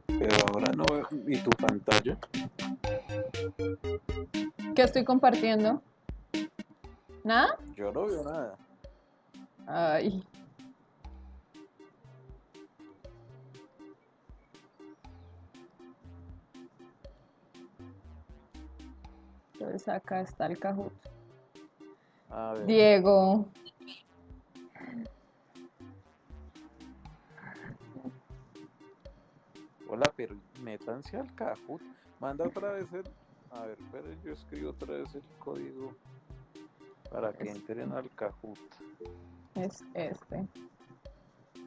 Pero ahora no veo. ¿Y tu pantalla? ¿Qué estoy compartiendo? ¿Nada? Yo no veo nada. Ay. Entonces acá está el Kahoot. A ver. Diego. Hola, pero métanse al Kahoot. Manda otra vez el. A ver, pero yo escribo otra vez el código para que entren al Kahoot. Es este.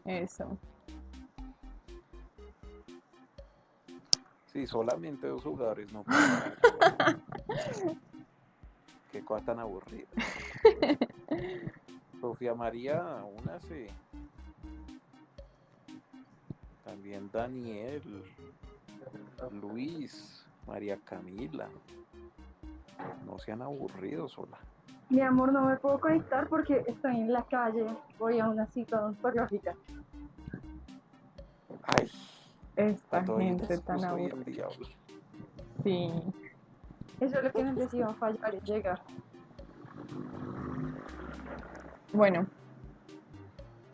Eso. Sí, solamente 2 jugadores, no puede más. Qué cosa tan aburrida. Sofía María, únase. También Daniel, Luis, María Camila. No sean aburridos, sola. Mi amor, no me puedo conectar porque estoy en la calle. Voy a una cita odontológica. Ay, Esta a toda gente tan excusa hoy en aburrida. día. Sí. Eso es lo que no les iba a fallar es llegar. Bueno.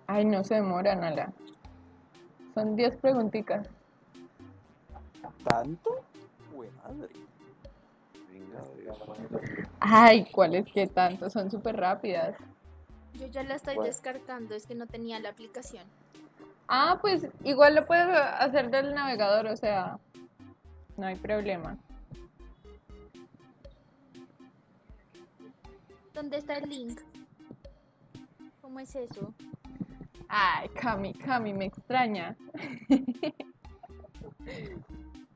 Ay, no se demoran, Ala. Son 10 preguntitas. ¿Tanto? Buena madre. Venga, a ver. Ay, ¿cuáles que tanto? Son súper rápidas. Yo ya la estoy Bueno. descartando, es que no tenía la aplicación. Ah, pues igual lo puedes hacer del navegador, o sea, no hay problema. ¿Dónde está el link? ¿Cómo es eso? Ay, Cami, me extraña.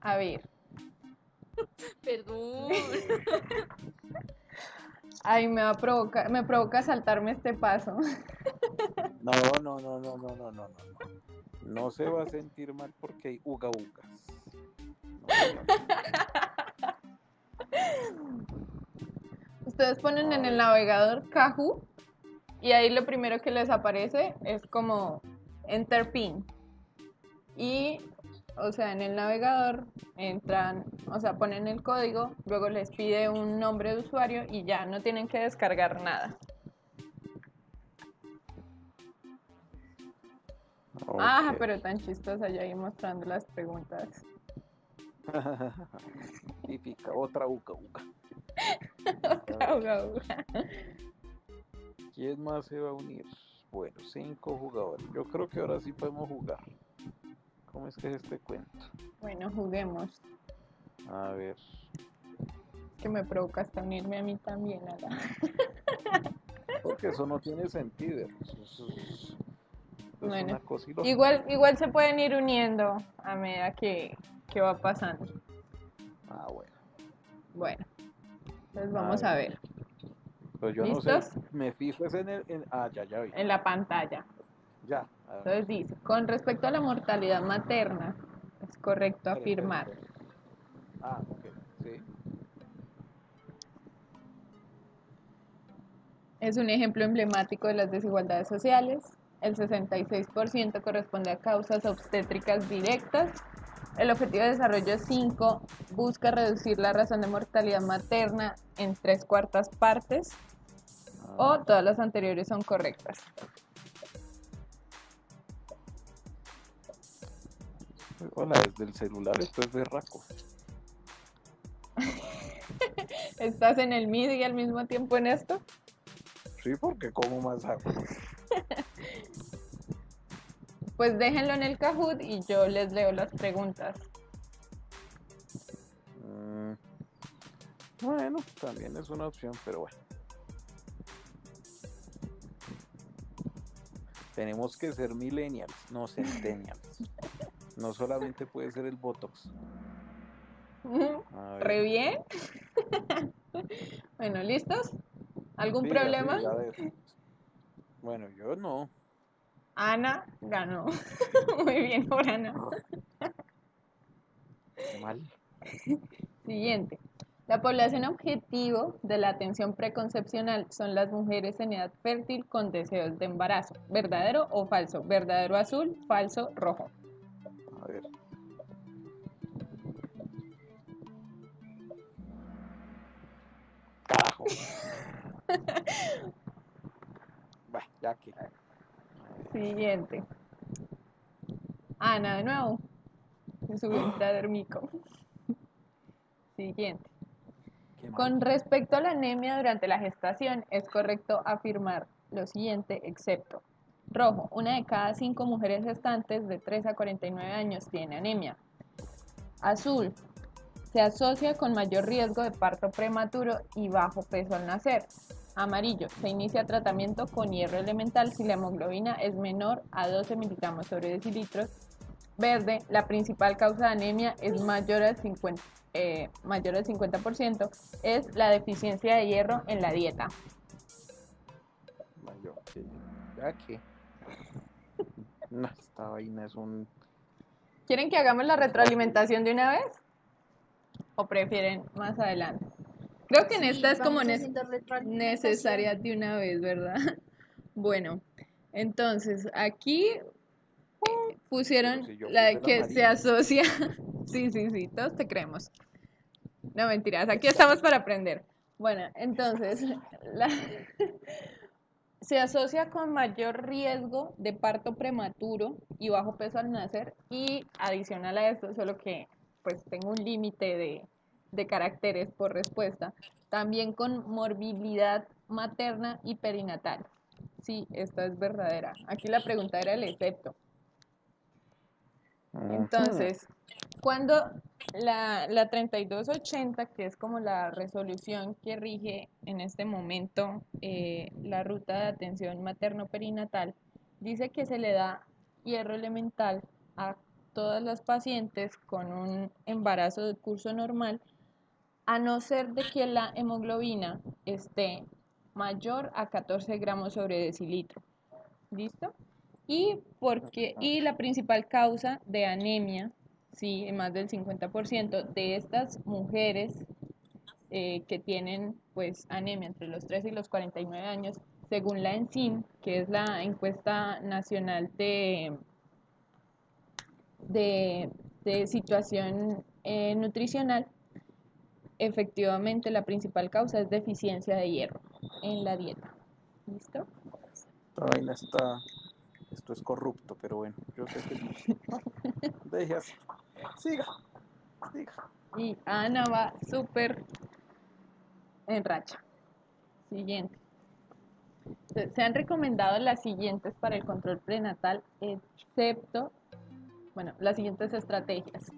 A ver. Perdón. Ay, me provoca saltarme este paso. No. No se va a sentir mal porque hay ugas. No se va a sentir. Ustedes ponen A en el ver. navegador Kahoot y ahí lo primero que les aparece es como Enter PIN. Y, o sea, en el navegador entran, o sea, ponen el código, luego les pide un nombre de usuario y ya, no tienen que descargar nada. Ah, Ok. pero tan chistosa ya ahí mostrando las preguntas. Típica, otra uga. Otra uga. ¿Quién más se va a unir? Bueno, 5 jugadores. Yo creo que ahora sí podemos jugar. ¿Cómo es que es este cuento? Bueno, juguemos. A ver. Que me provoca hasta unirme a mí también, Ala. Porque eso no tiene sentido. Eso es Bueno, una cosa ilógica. igual se pueden ir uniendo a medida que va pasando. Ah, bueno. Bueno, entonces vamos a ver. Pues yo no ¿Listos? sé. Me fijo es ya vi. En la pantalla. Ya. A ver. Entonces dice, con respecto a la mortalidad materna, es correcto afirmar. Ah, ok. Sí. Es un ejemplo emblemático de las desigualdades sociales. El 66% corresponde a causas obstétricas directas. El Objetivo de Desarrollo 5 busca reducir la razón de mortalidad materna en 3/4 partes. O todas las anteriores son correctas. Hola, desde el celular esto es berraco. ¿Estás en el MIDI y al mismo tiempo en esto? Sí, porque como más hago. Pues déjenlo en el Kahoot y yo les leo las preguntas. Bueno, también es una opción, pero bueno. Tenemos que ser millennials, no centennials. No solamente puede ser el Botox. Re bien. Bueno, ¿listos? ¿Algún problema? Sí, a ver. Bueno, yo no. Ana ganó. Muy bien por Ana. Mal. Siguiente. La población objetivo de la atención preconcepcional son las mujeres en edad fértil con deseos de embarazo. ¿Verdadero o falso? ¿Verdadero azul, falso rojo? A ver. Carajo. Bueno, ya que. Siguiente. Ana, de nuevo. Se subió el tradérmico. Siguiente. Qué mal. Con respecto a la anemia durante la gestación, es correcto afirmar lo siguiente, excepto rojo, 1 de cada 5 mujeres gestantes de 3 a 49 años tiene anemia. Azul, se asocia con mayor riesgo de parto prematuro y bajo peso al nacer. Amarillo, se inicia tratamiento con hierro elemental si la hemoglobina es menor a 12 miligramos sobre decilitros. Verde, la principal causa de anemia es mayor al 50%, es la deficiencia de hierro en la dieta. Mayor que. Ya que. No, esta vaina es un. ¿Quieren que hagamos la retroalimentación de una vez? ¿O prefieren más adelante? Creo que en esta es como vamos haciendo retroalimentación. necesaria de una vez, ¿verdad? Bueno, entonces aquí pusieron Pero si yo la puse de el que se amarillo. asocia. Sí, todos te creemos. No mentiras, aquí estamos para aprender. Bueno, entonces, se asocia con mayor riesgo de parto prematuro y bajo peso al nacer, y adicional a esto, solo que pues tengo un límite de caracteres por respuesta, también con morbilidad materna y perinatal. Sí, esta es verdadera. Aquí la pregunta era el excepto. Entonces, cuando la 3280, que es como la resolución que rige en este momento la ruta de atención materno-perinatal, dice que se le da hierro elemental a todas las pacientes con un embarazo de curso normal, a no ser de que la hemoglobina esté mayor a 14 gramos sobre decilitro. ¿Listo? Y la principal causa de anemia, sí, en más del 50% de estas mujeres que tienen pues anemia entre los 13 y los 49 años, según la ENSIM, que es la encuesta nacional de situación nutricional, efectivamente la principal causa es deficiencia de hierro en la dieta. ¿Listo? Esta vaina está. Esto es corrupto, pero bueno, yo sé que puse. Deje así. Siga. Y Ana va súper en racha. Siguiente. Se han recomendado las siguientes para el control prenatal, excepto, bueno, las siguientes estrategias.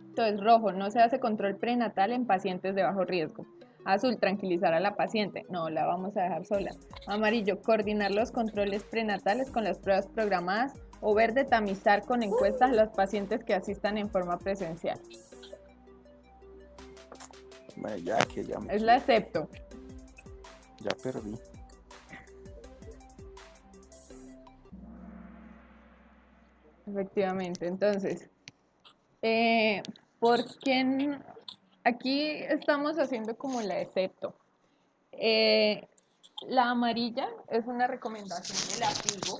Entonces, rojo, no se hace control prenatal en pacientes de bajo riesgo. Azul, tranquilizar a la paciente. No, la vamos a dejar sola. Amarillo, coordinar los controles prenatales con las pruebas programadas. O verde, tamizar con encuestas a los pacientes que asistan en forma presencial. Bueno, ya que ya me. Es la excepto. Ya perdí. Efectivamente, entonces, ¿por qué aquí estamos haciendo como la excepto? La amarilla es una recomendación de la FIGO,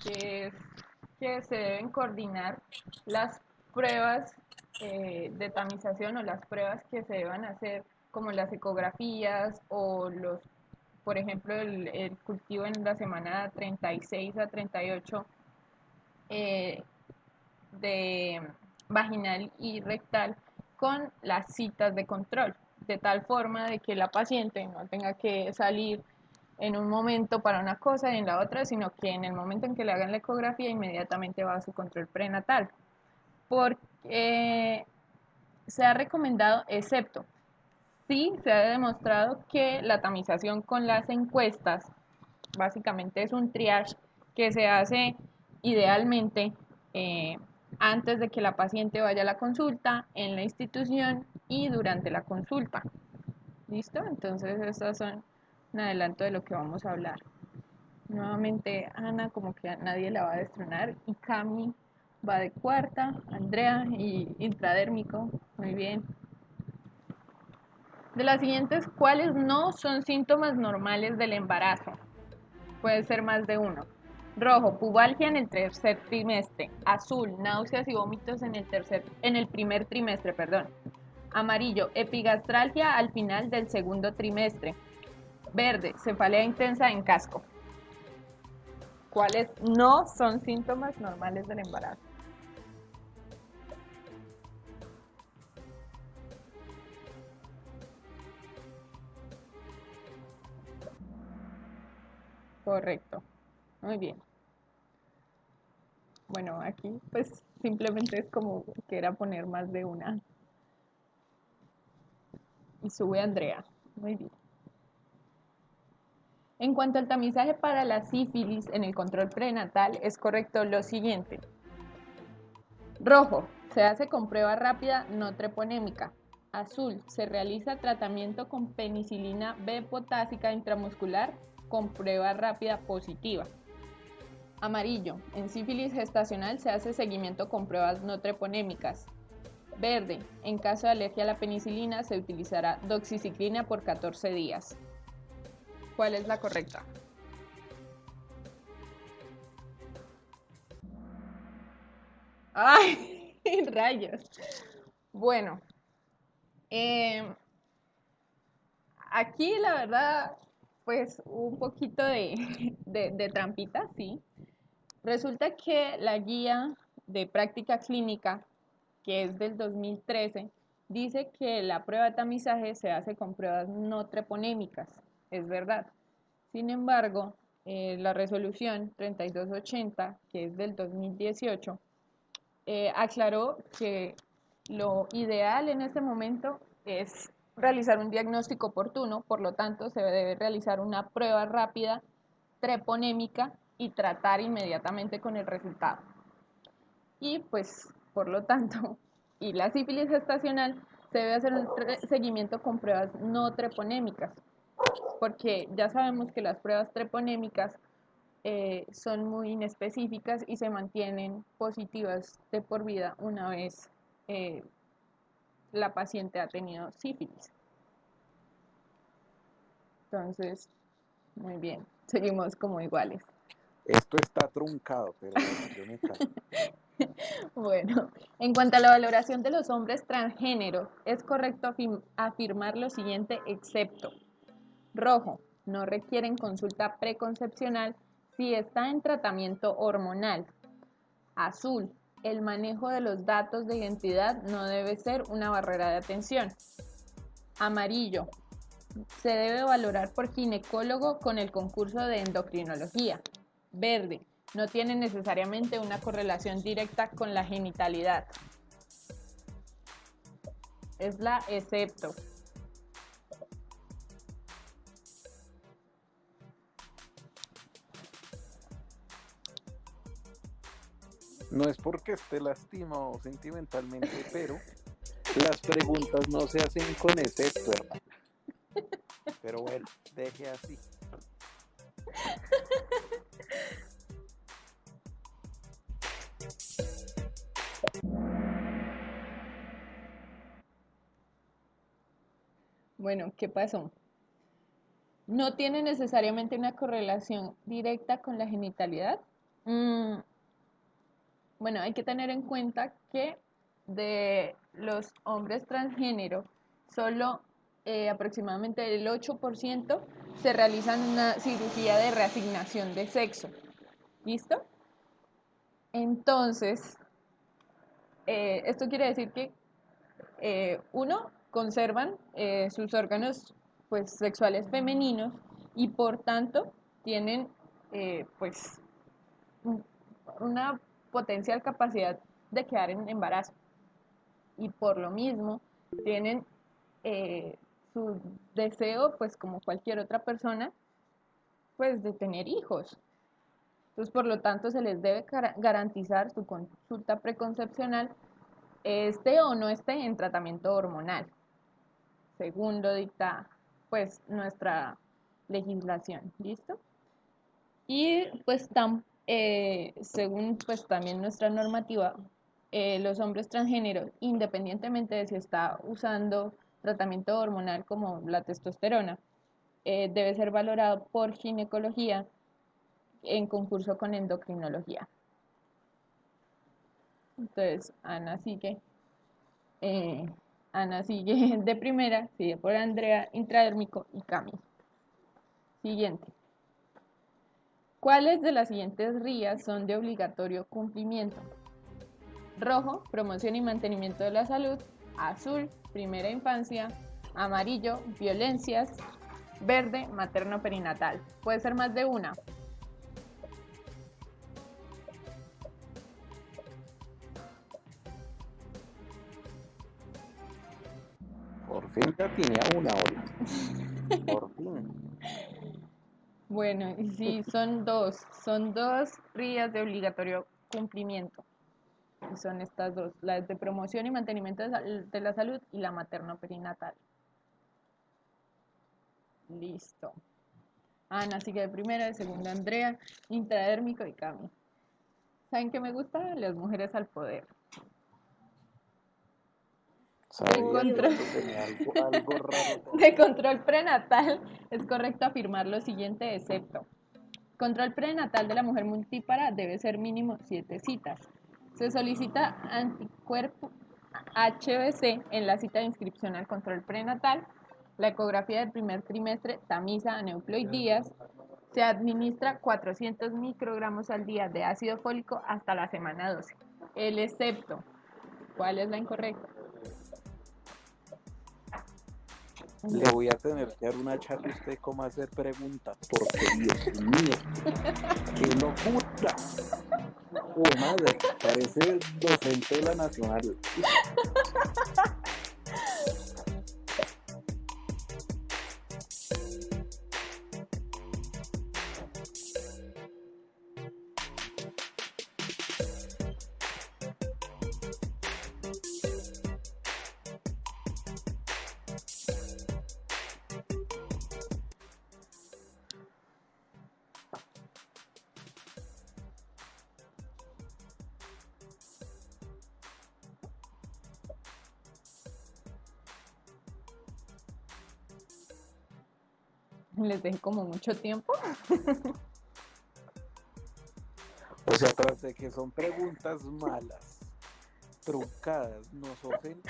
que es que se deben coordinar las pruebas de tamización o las pruebas que se deban hacer, como las ecografías o los, por ejemplo, el cultivo en la semana 36 a 38 eh, de vaginal y rectal, con las citas de control, de tal forma de que la paciente no tenga que salir en un momento para una cosa y en la otra, sino que en el momento en que le hagan la ecografía inmediatamente va a su control prenatal. Porque se ha recomendado, excepto, sí se ha demostrado que la tamización con las encuestas básicamente es un triage que se hace idealmente eh, antes de que la paciente vaya a la consulta, en la institución y durante la consulta. ¿Listo? Entonces estas son un adelanto de lo que vamos a hablar. Nuevamente Ana como que a nadie la va a destronar, y Cami va de cuarta, Andrea, y intradérmico, muy bien. De las siguientes, ¿cuáles no son síntomas normales del embarazo? Puede ser más de uno. Rojo, pubalgia en el tercer trimestre. Azul, náuseas y vómitos en el primer trimestre, perdón. Amarillo, epigastralgia al final del segundo trimestre. Verde, cefalea intensa en casco. ¿Cuáles no son síntomas normales del embarazo? Correcto. Muy bien. Bueno, aquí pues simplemente es como que era poner más de una. Y sube Andrea. Muy bien. En cuanto al tamizaje para la sífilis en el control prenatal, es correcto lo siguiente. Rojo, se hace con prueba rápida no treponémica. Azul, se realiza tratamiento con penicilina B potásica intramuscular con prueba rápida positiva. Amarillo, en sífilis gestacional se hace seguimiento con pruebas no treponémicas. Verde, en caso de alergia a la penicilina se utilizará doxiciclina por 14 días. ¿Cuál es la correcta? ¡Ay! Rayos. Bueno, aquí la verdad, pues un poquito de trampita, sí. Resulta que la guía de práctica clínica, que es del 2013, dice que la prueba de tamizaje se hace con pruebas no treponémicas. Es verdad. Sin embargo, la resolución 3280, que es del 2018, aclaró que lo ideal en este momento es realizar un diagnóstico oportuno, por lo tanto se debe realizar una prueba rápida treponémica y tratar inmediatamente con el resultado. Y pues, por lo tanto, y la sífilis gestacional se debe hacer un seguimiento con pruebas no treponémicas, porque ya sabemos que las pruebas treponémicas son muy inespecíficas y se mantienen positivas de por vida una vez eh, la paciente ha tenido sífilis. Entonces, muy bien, seguimos como iguales. Esto está truncado, pero bueno, yo me callo. Bueno, en cuanto a la valoración de los hombres transgénero, es correcto afirmar lo siguiente, excepto rojo, no requieren consulta preconcepcional si está en tratamiento hormonal. Azul, el manejo de los datos de identidad no debe ser una barrera de atención. Amarillo, se debe valorar por ginecólogo con el concurso de endocrinología. Verde, no tiene necesariamente una correlación directa con la genitalidad. Es la excepto. No es porque esté lastimado sentimentalmente, pero las preguntas no se hacen con excepto, hermano. Pero bueno, deje así. Bueno, ¿qué pasó? No tiene necesariamente una correlación directa con la genitalidad. Bueno, hay que tener en cuenta que de los hombres transgénero, solo aproximadamente el 8% se realizan una cirugía de reasignación de sexo. ¿Listo? Entonces, esto quiere decir que uno, conservan sus órganos pues, sexuales femeninos y por tanto tienen pues una potencial capacidad de quedar en embarazo y por lo mismo tienen su deseo pues como cualquier otra persona pues de tener hijos. Entonces por lo tanto se les debe garantizar su consulta preconcepcional esté o no esté en tratamiento hormonal, según lo dicta pues nuestra legislación, ¿listo? Y pues según pues también nuestra normativa, los hombres transgénero, independientemente de si está usando tratamiento hormonal como la testosterona, debe ser valorado por ginecología en concurso con endocrinología. Entonces, eh, Ana sigue de primera, sigue por Andrea, intradérmico y Cami. Siguiente. ¿Cuáles de las siguientes RIAs son de obligatorio cumplimiento? Rojo, promoción y mantenimiento de la salud. Azul, primera infancia. Amarillo, violencias. Verde, materno perinatal. Puede ser más de una. Por fin ya tenía una ola. Por fin. Bueno, y sí, son dos RIAs de obligatorio cumplimiento. Y son estas dos, las de promoción y mantenimiento de la salud y la materno perinatal. Listo. Ana sigue de primera, de segunda Andrea, intradérmico y Cami. ¿Saben qué me gusta? Las mujeres al poder. Sabía que control. esto tenía algo raro. De control prenatal es correcto afirmar lo siguiente, excepto: control prenatal de la mujer multípara debe ser mínimo 7 citas. Se solicita anticuerpo HBC en la cita de inscripción al control prenatal. La ecografía del primer trimestre tamiza aneuploidías. Se administra 400 microgramos al día de ácido fólico hasta la semana 12. El excepto. ¿Cuál es la incorrecta? Le voy a tener que dar una charla a usted cómo hacer preguntas, porque Dios mío, qué locura. Oh, madre, parece docente de la Nacional. Les dejé como mucho tiempo. O sea, tras de que son preguntas malas, truncadas, nos ofenden.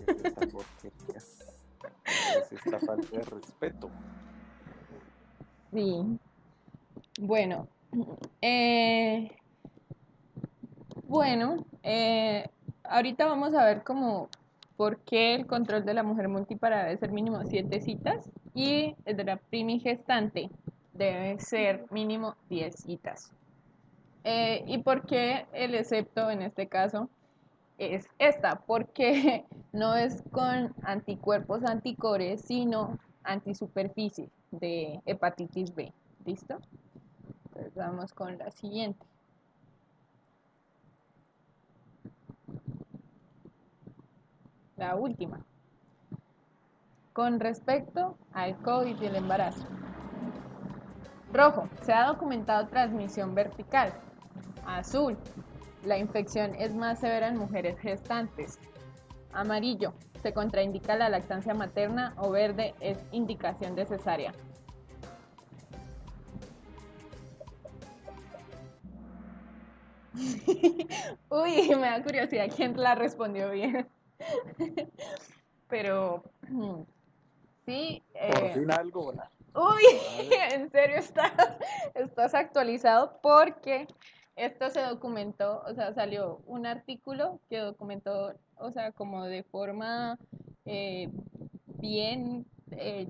Es esta porquería. Es esta falta de respeto. Sí. Bueno. Ahorita vamos a ver cómo por qué el control de la mujer multípara debe ser mínimo 7 citas y el de la primigestante debe ser mínimo 10 citas. ¿Y por qué el excepto en este caso es esta? Porque no es con anticuerpos anticore, sino antisuperficie de hepatitis B. ¿Listo? Entonces vamos con la siguiente. La última. Con respecto al COVID y el embarazo. Rojo, se ha documentado transmisión vertical. Azul, la infección es más severa en mujeres gestantes. Amarillo, se contraindica la lactancia materna. O verde, es indicación de cesárea. Uy, me da curiosidad quién la respondió bien. Pero sí. Por fin algo, ¿no? Uy, en serio estás actualizado, porque esto se documentó, o sea, salió un artículo que documentó, o sea, como de forma bien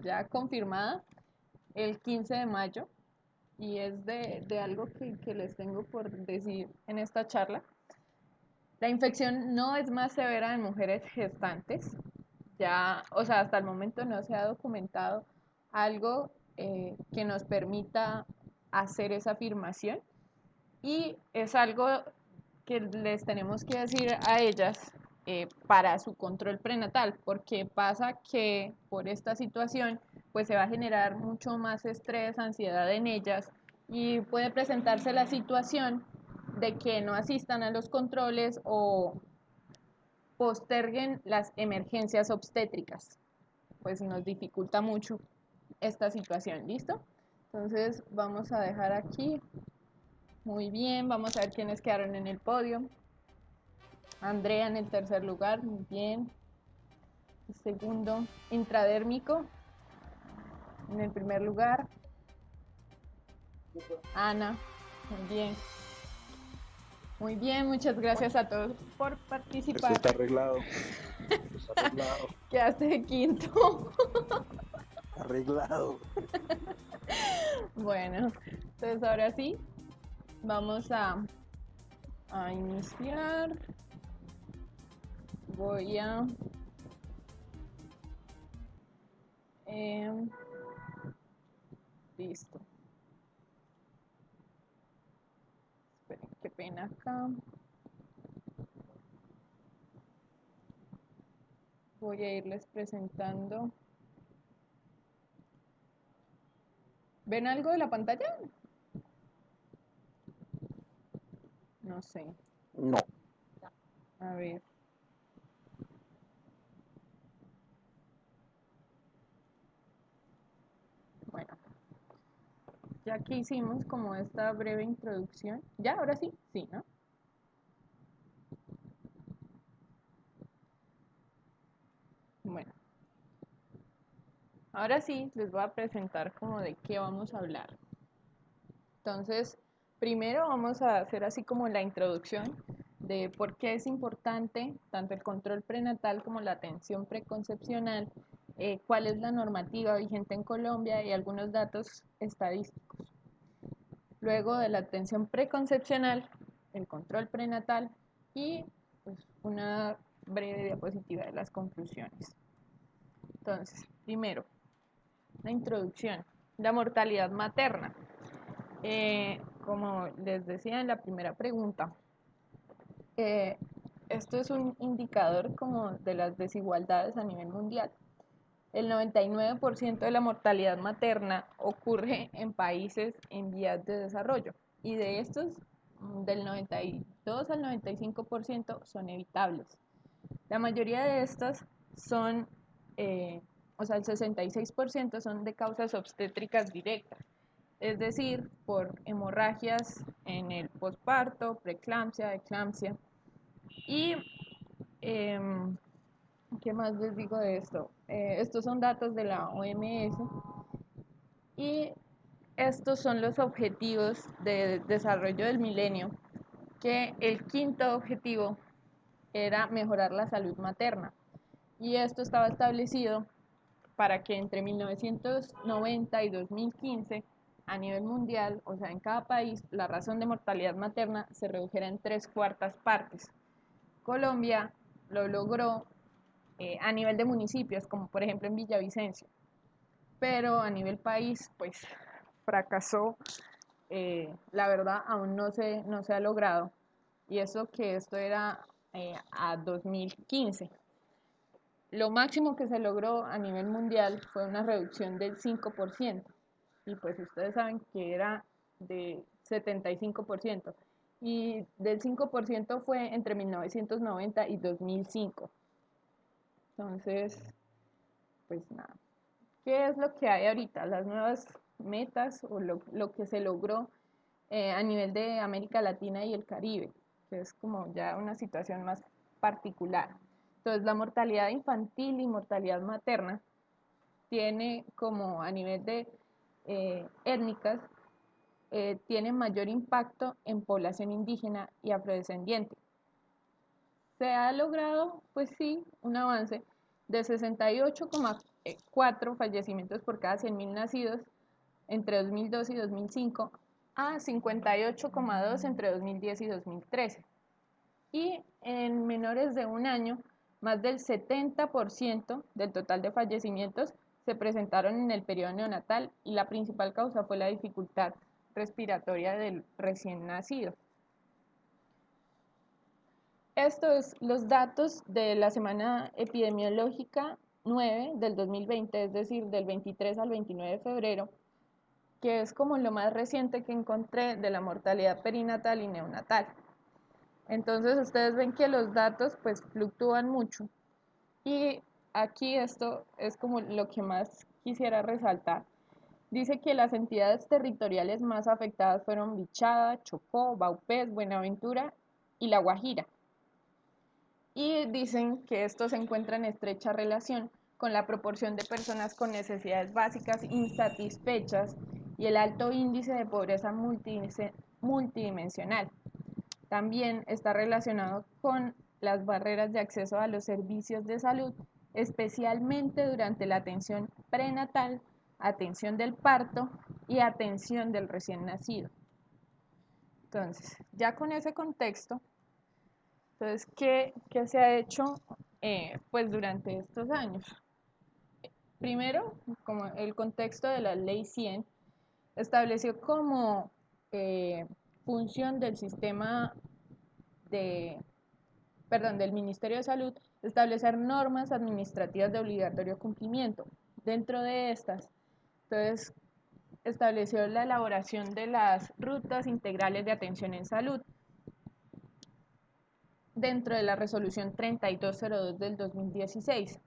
ya confirmada el 15 de mayo, y es de algo que les tengo por decir en esta charla. La infección no es más severa en mujeres gestantes. Ya, o sea, hasta el momento no se ha documentado algo que nos permita hacer esa afirmación, y es algo que les tenemos que decir a ellas para su control prenatal, porque pasa que por esta situación pues se va a generar mucho más estrés, ansiedad en ellas, Y puede presentarse la situación de que no asistan a los controles o posterguen las emergencias obstétricas, pues nos dificulta mucho esta situación, ¿listo? Entonces vamos a dejar aquí, muy bien, vamos a ver quiénes quedaron en el podio. Andrea en el tercer lugar, muy bien. El segundo, intradérmico, en el primer lugar. Ana, muy bien. Muy bien, muchas gracias a todos por Eso participar. está arreglado. Eso está arreglado. Quedaste de quinto. Arreglado. Bueno, entonces ahora sí, vamos a iniciar. Voy a... listo. Esperen, qué pena acá. Voy a irles presentando. ¿Ven algo de la pantalla? No sé. No. A ver. Bueno, ya que hicimos como esta breve introducción, ¿ya? Ahora sí, sí, ¿no? Bueno, ahora sí les voy a presentar como de qué vamos a hablar. Entonces, primero vamos a hacer así como la introducción de por qué es importante tanto el control prenatal como la atención preconcepcional, cuál es la normativa vigente en Colombia y algunos datos estadísticos. Luego de la atención preconcepcional, el control prenatal y pues, una breve diapositiva de las conclusiones. Entonces, primero, la introducción, la mortalidad materna. Como les decía en la primera pregunta, esto es un indicador como de las desigualdades a nivel mundial. El 99% de la mortalidad materna ocurre en países en vías de desarrollo y de estos, del 92 al 95% son evitables. La mayoría de estas son, o sea, el 66% son de causas obstétricas directas, es decir, por hemorragias en el posparto, preeclampsia, eclampsia. Y, ¿qué más les digo de esto? Estos son datos de la OMS y estos son los objetivos de desarrollo del milenio, que el quinto objetivo era mejorar la salud materna. Y esto estaba establecido para que entre 1990 y 2015 a nivel mundial, o sea, en cada país, la razón de mortalidad materna se redujera en 3/4 partes. Colombia lo logró a nivel de municipios, como por ejemplo en Villavicencio, pero a nivel país, pues fracasó. La verdad, aún no se ha logrado. Y eso que esto era a 2015. Lo máximo que se logró a nivel mundial fue una reducción del 5%. Y pues ustedes saben que era de 75%. Y del 5% fue entre 1990 y 2005. Entonces, pues nada. ¿Qué es lo que hay ahorita? Las nuevas metas o lo que se logró a nivel de América Latina y el Caribe, que es como ya una situación más particular. Entonces, la mortalidad infantil y mortalidad materna tiene como a nivel de étnicas, tiene mayor impacto en población indígena y afrodescendiente. Se ha logrado, pues sí, un avance de 68,4 fallecimientos por cada 100.000 nacidos entre 2002 y 2005 a 58,2 entre 2010 y 2013. Y en menores de un año, más del 70% del total de fallecimientos se presentaron en el periodo neonatal y la principal causa fue la dificultad respiratoria del recién nacido. Estos los datos de la semana epidemiológica 9 del 2020, es decir, del 23 al 29 de febrero, que es como lo más reciente que encontré de la mortalidad perinatal y neonatal. Entonces ustedes ven que los datos pues fluctúan mucho y aquí esto es como lo que más quisiera resaltar. Dice que las entidades territoriales más afectadas fueron Bichada, Chocó, Vaupés, Buenaventura y La Guajira. Y dicen que esto se encuentra en estrecha relación con la proporción de personas con necesidades básicas insatisfechas y el alto índice de pobreza multidimensional. También está relacionado con las barreras de acceso a los servicios de salud, especialmente durante la atención prenatal, atención del parto y atención del recién nacido. Entonces, ya con ese contexto, entonces, ¿qué se ha hecho pues durante estos años? Primero, como el contexto de la Ley 100 estableció como función del sistema del Ministerio de Salud establecer normas administrativas de obligatorio cumplimiento. Dentro de estas, entonces, estableció la elaboración de las rutas integrales de atención en salud dentro de la resolución 3202 del 2016.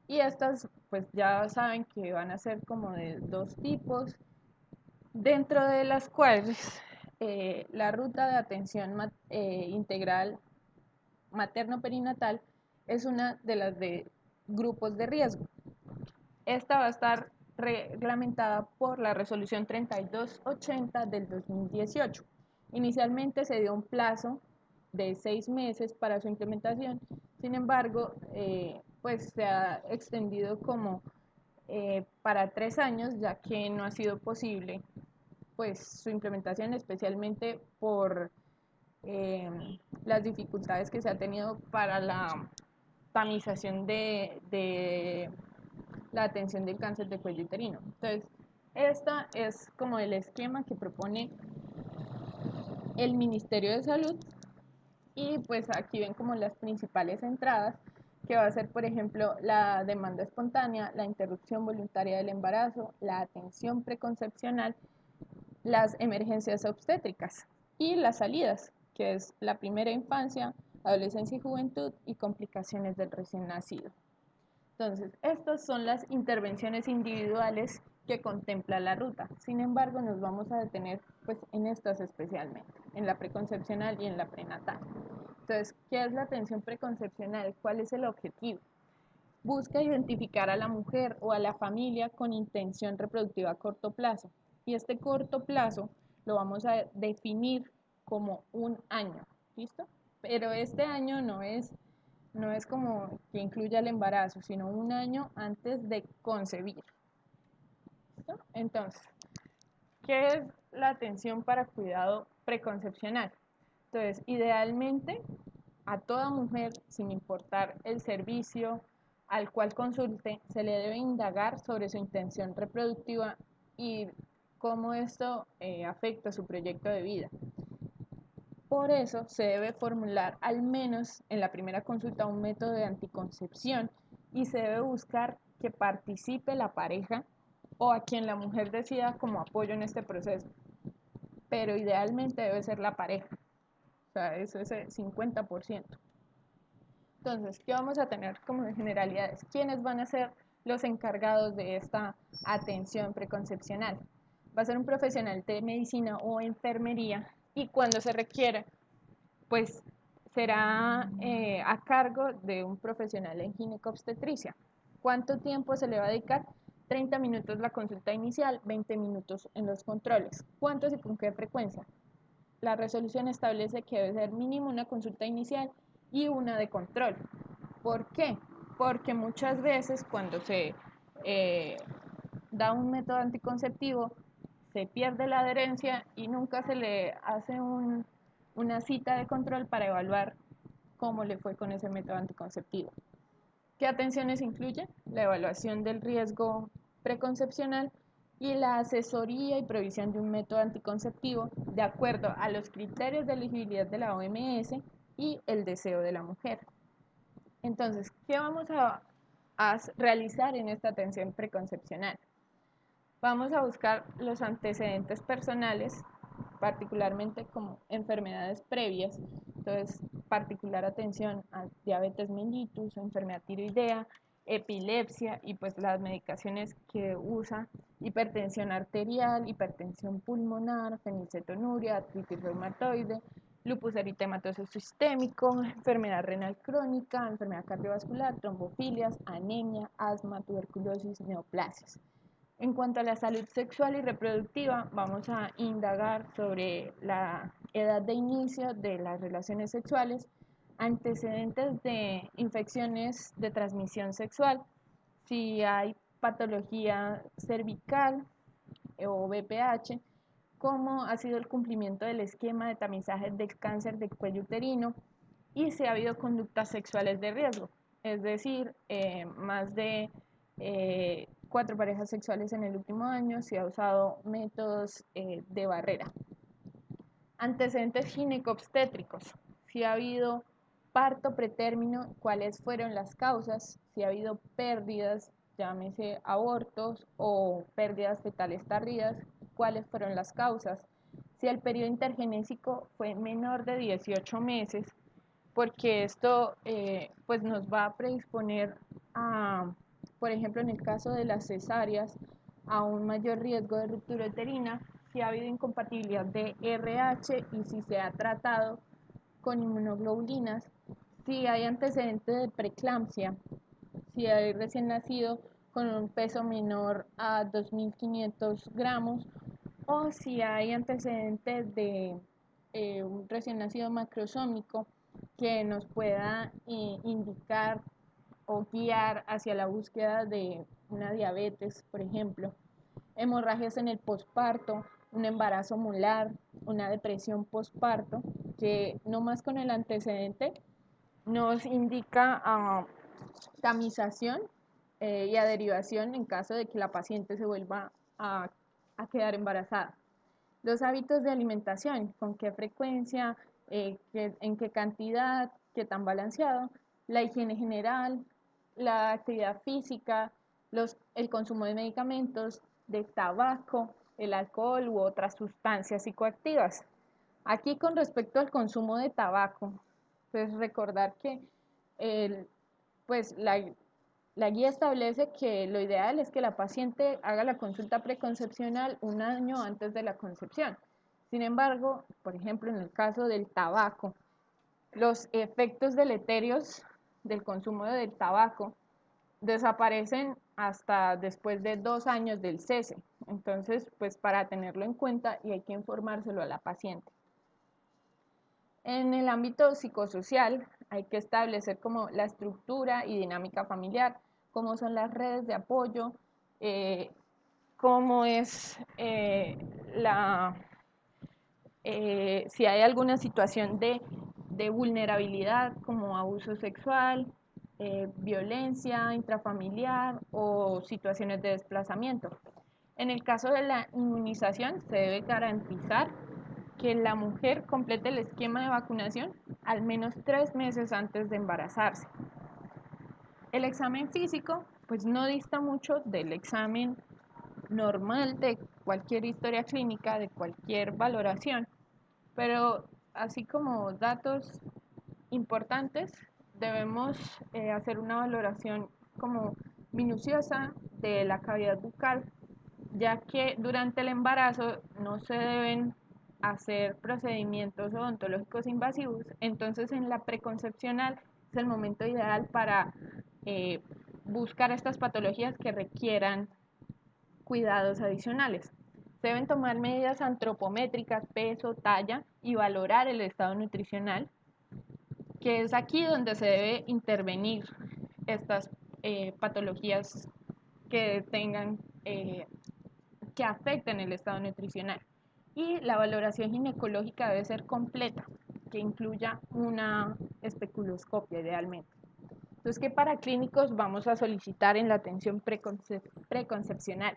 Y estas, pues ya saben que van a ser como de dos tipos, dentro de las cuales la ruta de atención integral materno-perinatal es una de las de grupos de riesgo. Esta va a estar reglamentada por la resolución 3280 del 2018. Inicialmente se dio un plazo de 6 meses para su implementación, sin embargo, pues se ha extendido como para 3 años, ya que no ha sido posible pues su implementación, especialmente por las dificultades que se ha tenido para la tamización de la atención del cáncer de cuello uterino. Entonces, esta es como el esquema que propone el Ministerio de Salud y pues aquí ven como las principales entradas que va a ser, por ejemplo, la demanda espontánea, la interrupción voluntaria del embarazo, la atención preconcepcional, las emergencias obstétricas y las salidas, que es la primera infancia, adolescencia y juventud y complicaciones del recién nacido. Entonces, estas son las intervenciones individuales que contempla la ruta. Sin embargo, nos vamos a detener pues, en estas especialmente, en la preconcepcional y en la prenatal. Entonces, ¿qué es la atención preconcepcional? ¿Cuál es el objetivo? Busca identificar a la mujer o a la familia con intención reproductiva a corto plazo. Y este corto plazo lo vamos a definir como un año, ¿listo? Pero este año no es como que incluya el embarazo, sino un año antes de concebir. ¿Listo? Entonces, ¿qué es la atención para cuidado preconcepcional? Entonces, idealmente, a toda mujer, sin importar el servicio al cual consulte, se le debe indagar sobre su intención reproductiva y cómo esto afecta su proyecto de vida. Por eso se debe formular al menos en la primera consulta un método de anticoncepción y se debe buscar que participe la pareja o a quien la mujer decida como apoyo en este proceso. Pero idealmente debe ser la pareja. O sea, eso es el 50%. Entonces, ¿qué vamos a tener como de generalidades? ¿Quiénes van a ser los encargados de esta atención preconcepcional? Va a ser un profesional de medicina o enfermería y cuando se requiera, pues será a cargo de un profesional en ginecobstetricia. ¿Cuánto tiempo se le va a dedicar? 30 minutos la consulta inicial, 20 minutos en los controles. ¿Cuántos y con qué frecuencia? La resolución establece que debe ser mínimo una consulta inicial y una de control. ¿Por qué? Porque muchas veces cuando se da un método anticonceptivo se pierde la adherencia y nunca se le hace una cita de control para evaluar cómo le fue con ese método anticonceptivo. ¿Qué atenciones incluye? La evaluación del riesgo preconcepcional y la asesoría y provisión de un método anticonceptivo de acuerdo a los criterios de elegibilidad de la OMS y el deseo de la mujer. Entonces, ¿qué vamos a realizar en esta atención preconcepcional? Vamos a buscar los antecedentes personales, particularmente como enfermedades previas. Entonces, particular atención a diabetes mellitus, enfermedad tiroidea, epilepsia y pues las medicaciones que usa, hipertensión arterial, hipertensión pulmonar, fenilcetonuria, artritis reumatoide, lupus eritematoso sistémico, enfermedad renal crónica, enfermedad cardiovascular, trombofilias, anemia, asma, tuberculosis, neoplasias. En cuanto a la salud sexual y reproductiva, vamos a indagar sobre la edad de inicio de las relaciones sexuales, antecedentes de infecciones de transmisión sexual, si hay patología cervical o BPH, cómo ha sido el cumplimiento del esquema de tamizaje del cáncer del cuello uterino y si ha habido conductas sexuales de riesgo, es decir, más de 4 parejas sexuales en el último año, si ha usado métodos de barrera. Antecedentes ginecobstétricos, si ha habido parto pretérmino, cuáles fueron las causas, si ha habido pérdidas, llámese abortos o pérdidas fetales tardías, cuáles fueron las causas, si el periodo intergenésico fue menor de 18 meses, porque esto pues nos va a predisponer a, por ejemplo, en el caso de las cesáreas, a un mayor riesgo de ruptura uterina, si ha habido incompatibilidad de RH y si se ha tratado con inmunoglobulinas, si hay antecedentes de preeclampsia, si hay recién nacido con un peso menor a 2.500 gramos o si hay antecedentes de un recién nacido macrosómico que nos pueda indicar o guiar hacia la búsqueda de una diabetes, por ejemplo, hemorragias en el posparto, un embarazo molar, una depresión posparto, que no más con el antecedente nos indica tamización y a derivación en caso de que la paciente se vuelva a quedar embarazada. Los hábitos de alimentación, con qué frecuencia, en qué cantidad, qué tan balanceado, la higiene general, la actividad física, el consumo de medicamentos, de tabaco, el alcohol u otras sustancias psicoactivas. Aquí con respecto al consumo de tabaco, pues recordar que el, pues la guía establece que lo ideal es que la paciente haga la consulta preconcepcional un año antes de la concepción. Sin embargo, por ejemplo, en el caso del tabaco, los efectos deleterios del consumo del tabaco desaparecen hasta después de 2 años del cese. Entonces, pues para tenerlo en cuenta y hay que informárselo a la paciente. En el ámbito psicosocial hay que establecer como la estructura y dinámica familiar, cómo son las redes de apoyo, cómo es si hay alguna situación de vulnerabilidad como abuso sexual, violencia intrafamiliar o situaciones de desplazamiento. En el caso de la inmunización se debe garantizar que la mujer complete el esquema de vacunación al menos 3 meses antes de embarazarse. El examen físico pues no dista mucho del examen normal de cualquier historia clínica, de cualquier valoración, pero así como datos importantes debemos hacer una valoración como minuciosa de la cavidad bucal, ya que durante el embarazo no se deben hacer procedimientos odontológicos invasivos, entonces en la preconcepcional es el momento ideal para buscar estas patologías que requieran cuidados adicionales. Se deben tomar medidas antropométricas, peso, talla y valorar el estado nutricional, que es aquí donde se debe intervenir estas patologías que tengan que afecten el estado nutricional. Y la valoración ginecológica debe ser completa, que incluya una especuloscopia idealmente. Entonces, ¿qué paraclínicos vamos a solicitar en la atención preconcepcional?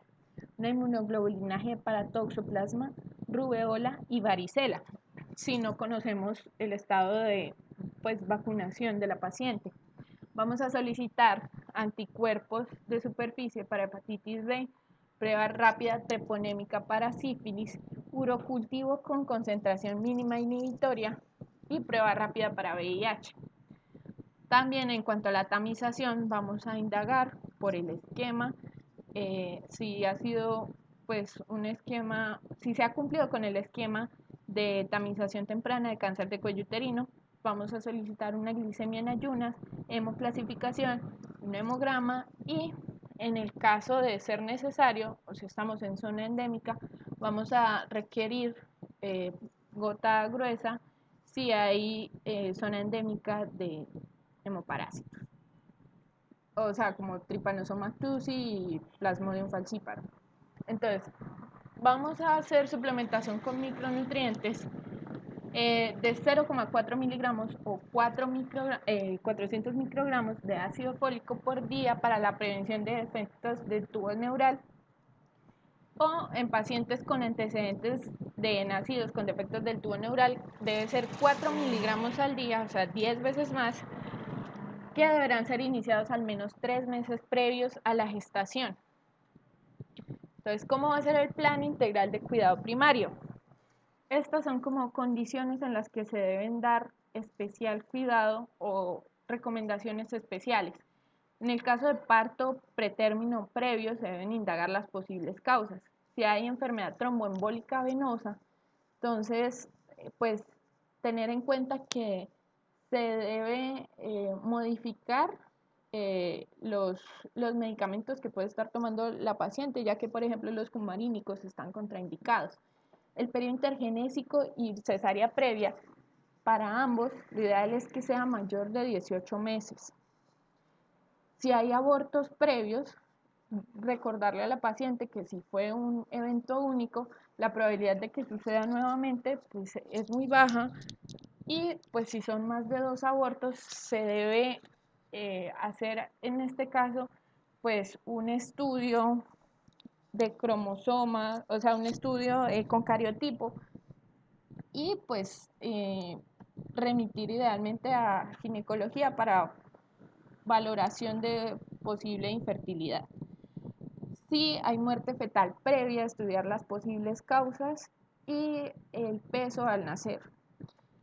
Una inmunoglobulinaje para toxoplasma, rubeola y varicela, si no conocemos el estado de vacunación de la paciente. Vamos a solicitar anticuerpos de superficie para hepatitis B, prueba rápida treponémica para sífilis, urocultivo con concentración mínima inhibitoria y prueba rápida para VIH. También en cuanto a la tamización, vamos a indagar por el esquema, si ha sido pues un esquema, si se ha cumplido con el esquema de tamización temprana de cáncer de cuello uterino. Vamos a solicitar una glicemia en ayunas, hemoclasificación, un hemograma y en el caso de ser necesario, o si estamos en zona endémica, vamos a requerir gota gruesa si hay zona endémica de hemoparásitos, o sea, como Trypanosoma cruzi y Plasmodium falciparum. Entonces, vamos a hacer suplementación con micronutrientes de 0,4 miligramos o 400 microgramos de ácido fólico por día para la prevención de defectos del tubo neural, o en pacientes con antecedentes de nacidos con defectos del tubo neural debe ser 4 miligramos al día, o sea 10 veces más, que deberán ser iniciados al menos 3 meses previos a la gestación. Entonces, ¿cómo va a ser el plan integral de cuidado primario? Estas son como condiciones en las que se deben dar especial cuidado o recomendaciones especiales. En el caso de parto pretérmino previo se deben indagar las posibles causas. Si hay enfermedad tromboembólica venosa, entonces pues tener en cuenta que se debe modificar los medicamentos que puede estar tomando la paciente, ya que por ejemplo los cumarínicos están contraindicados. El periodo intergenésico y cesárea previa, para ambos, lo ideal es que sea mayor de 18 meses. Si hay abortos previos, recordarle a la paciente que si fue un evento único, la probabilidad de que suceda nuevamente pues, es muy baja, y pues si son más de 2 abortos, se debe hacer en este caso pues un estudio de cromosomas, o sea, un estudio con cariotipo, y pues remitir idealmente a ginecología para valoración de posible infertilidad. Si hay muerte fetal previa, estudiar las posibles causas y el peso al nacer.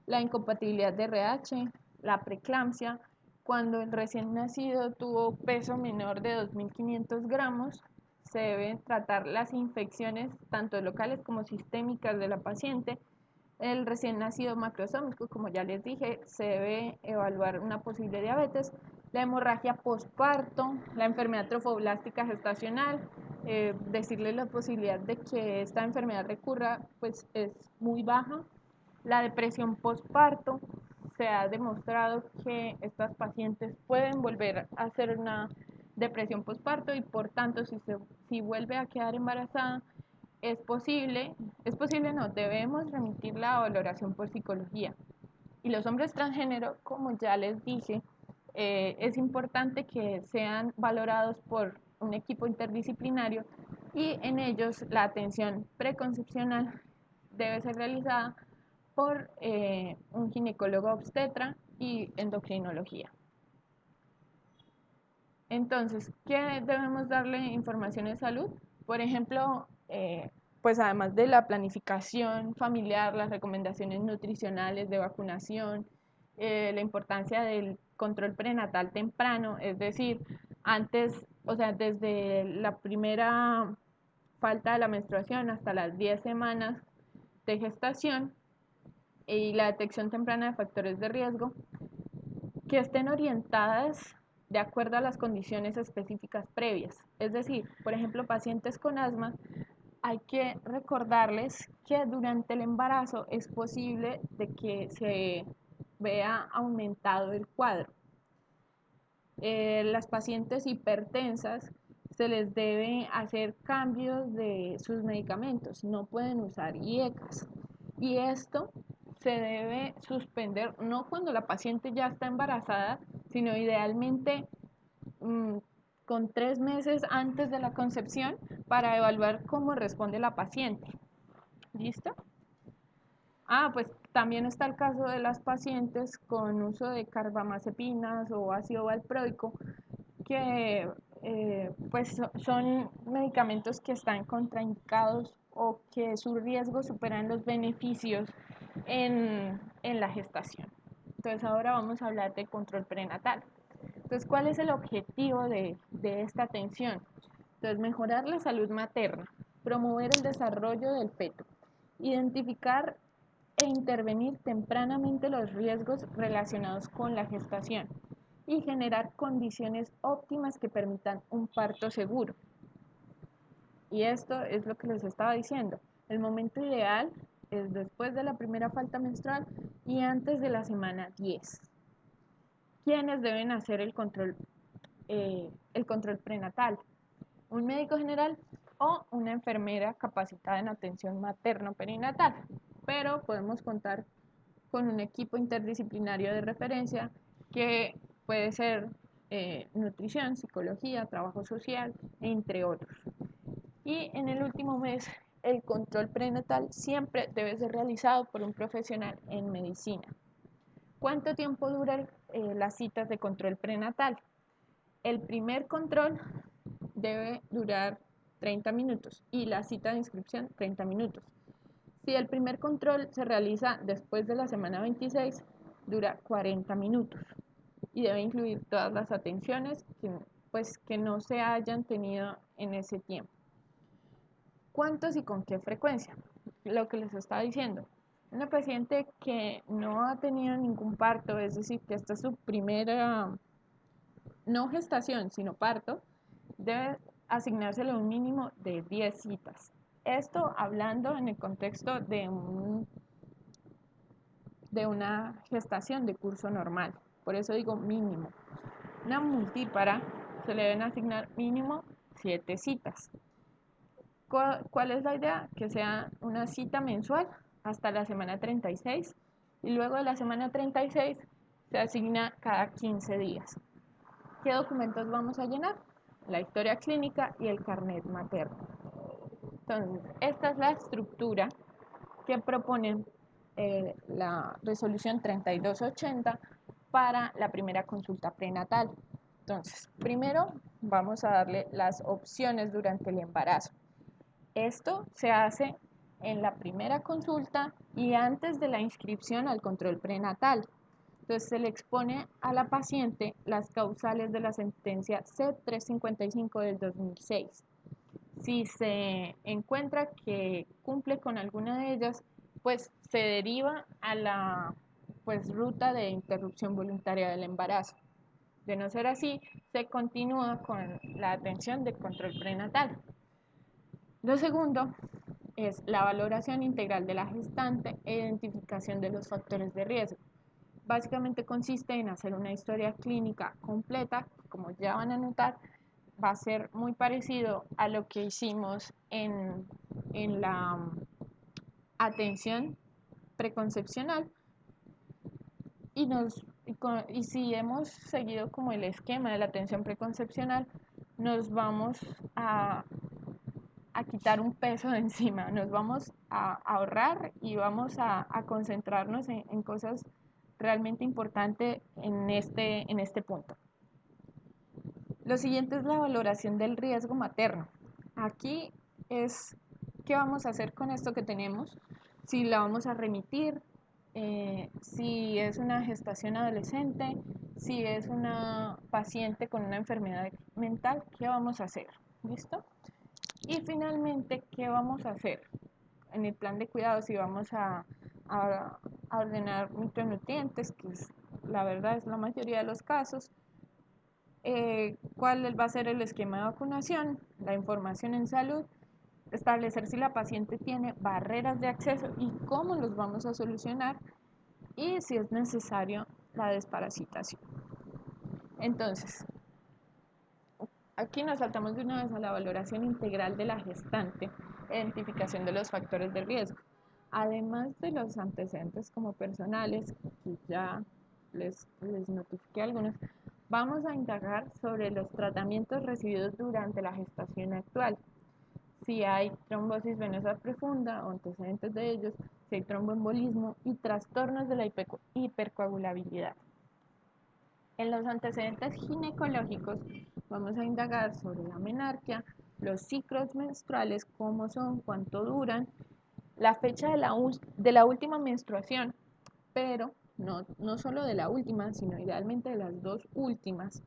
La incompatibilidad de RH, la preeclampsia, cuando el recién nacido tuvo peso menor de 2.500 gramos, se deben tratar las infecciones tanto locales como sistémicas de la paciente. El recién nacido macrosómico, como ya les dije, se debe evaluar una posible diabetes, la hemorragia posparto, la enfermedad trofoblástica gestacional, decirle la posibilidad de que esta enfermedad recurra, pues es muy baja. La depresión posparto, se ha demostrado que estas pacientes pueden volver a hacer una depresión posparto y por tanto si vuelve a quedar embarazada, es posible no, debemos remitirla a valoración por psicología. Y los hombres transgénero, como ya les dije, es importante que sean valorados por un equipo interdisciplinario y en ellos la atención preconcepcional debe ser realizada por un ginecólogo obstetra y endocrinología. Entonces, ¿qué debemos darle información de salud? Por ejemplo, pues además de la planificación familiar, las recomendaciones nutricionales de vacunación, la importancia del control prenatal temprano, es decir, antes, o sea, desde la primera falta de la menstruación hasta las 10 semanas de gestación, y la detección temprana de factores de riesgo, que estén orientadas de acuerdo a las condiciones específicas previas. Es decir, por ejemplo, pacientes con asma, hay que recordarles que durante el embarazo es posible de que se vea aumentado el cuadro. Las pacientes hipertensas se les debe hacer cambios de sus medicamentos, no pueden usar IECAS. Y esto se debe suspender no cuando la paciente ya está embarazada, sino idealmente con 3 meses antes de la concepción para evaluar cómo responde la paciente. ¿Listo? Pues también está el caso de las pacientes con uso de carbamazepinas o ácido valproico que pues son medicamentos que están contraindicados o que su riesgo superan los beneficios en la gestación. Entonces ahora vamos a hablar del control prenatal. Entonces, ¿cuál es el objetivo de esta atención? Entonces, mejorar la salud materna, promover el desarrollo del feto, identificar e intervenir tempranamente los riesgos relacionados con la gestación y generar condiciones óptimas que permitan un parto seguro. Y esto es lo que les estaba diciendo. El momento ideal es después de la primera falta menstrual y antes de la semana 10. ¿Quiénes deben hacer el control prenatal? Un médico general o una enfermera capacitada en atención materno-perinatal. Pero podemos contar con un equipo interdisciplinario de referencia que puede ser nutrición, psicología, trabajo social, entre otros. Y en el último mes, el control prenatal siempre debe ser realizado por un profesional en medicina. ¿Cuánto tiempo duran las citas de control prenatal? El primer control debe durar 30 minutos y la cita de inscripción 30 minutos. Si el primer control se realiza después de la semana 26, dura 40 minutos y debe incluir todas las atenciones que no se hayan tenido en ese tiempo. ¿Cuántos y con qué frecuencia? Lo que les estaba diciendo. Una paciente que no ha tenido ningún parto, es decir, que esta es su primera, no gestación, sino parto, debe asignársele un mínimo de 10 citas. Esto hablando en el contexto de una gestación de curso normal. Por eso digo mínimo. Una multípara se le deben asignar mínimo 7 citas. ¿Cuál es la idea? Que sea una cita mensual hasta la semana 36 y luego de la semana 36 se asigna cada 15 días. ¿Qué documentos vamos a llenar? La historia clínica y el carnet materno. Entonces, esta es la estructura que proponen la resolución 3280 para la primera consulta prenatal. Entonces, primero vamos a darle las opciones durante el embarazo. Esto se hace en la primera consulta y antes de la inscripción al control prenatal. Entonces se le expone a la paciente las causales de la sentencia C355 del 2006. Si se encuentra que cumple con alguna de ellas, pues se deriva a la ruta de interrupción voluntaria del embarazo. De no ser así, se continúa con la atención de control prenatal. Lo segundo es la valoración integral de la gestante e identificación de los factores de riesgo. Básicamente consiste en hacer una historia clínica completa, como ya van a notar, va a ser muy parecido a lo que hicimos en la atención preconcepcional y si hemos seguido como el esquema de la atención preconcepcional, nos vamos a quitar un peso de encima, nos vamos a ahorrar y vamos a concentrarnos en cosas realmente importantes en este punto. Lo siguiente es la valoración del riesgo materno. Aquí es qué vamos a hacer con esto que tenemos, si la vamos a remitir, si es una gestación adolescente, si es una paciente con una enfermedad mental, ¿qué vamos a hacer? ¿Listo? Y finalmente, ¿qué vamos a hacer en el plan de cuidado? Si vamos a ordenar micronutrientes, que la verdad es la mayoría de los casos, cuál va a ser el esquema de vacunación, la información en salud, establecer si la paciente tiene barreras de acceso y cómo los vamos a solucionar y si es necesario la desparasitación. Entonces, aquí nos saltamos de una vez a la valoración integral de la gestante, identificación de los factores de riesgo. Además de los antecedentes como personales, que ya les notifiqué algunos, vamos a indagar sobre los tratamientos recibidos durante la gestación actual. Si hay trombosis venosa profunda o antecedentes de ellos, si hay tromboembolismo y trastornos de la hipercoagulabilidad. En los antecedentes ginecológicos vamos a indagar sobre la menarquia, los ciclos menstruales, cómo son, cuánto duran, la fecha de la última menstruación, pero no solo de la última, sino idealmente de las dos últimas,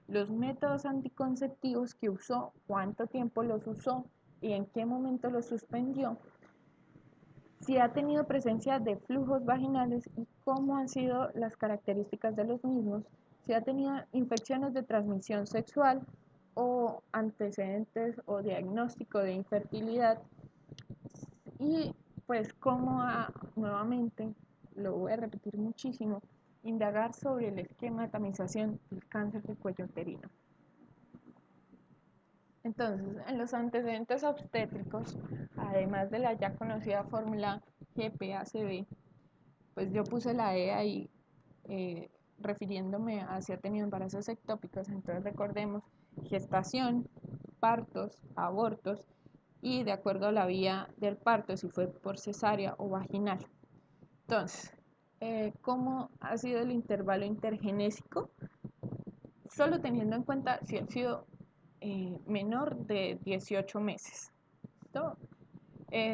los métodos anticonceptivos que usó, cuánto tiempo los usó y en qué momento los suspendió, si ha tenido presencia de flujos vaginales y cómo han sido las características de los mismos, si ha tenido infecciones de transmisión sexual o antecedentes o diagnóstico de infertilidad y pues cómo nuevamente, lo voy a repetir muchísimo, indagar sobre el esquema de tamización del cáncer del cuello uterino. Entonces, en los antecedentes obstétricos, además de la ya conocida fórmula GPACB, pues yo puse la E ahí refiriéndome a si ha tenido embarazos ectópicos. Entonces recordemos gestación, partos, abortos y de acuerdo a la vía del parto, si fue por cesárea o vaginal. Entonces, ¿cómo ha sido el intervalo intergenésico? Solo teniendo en cuenta si ha sido menor de 18 meses. ¿Listo?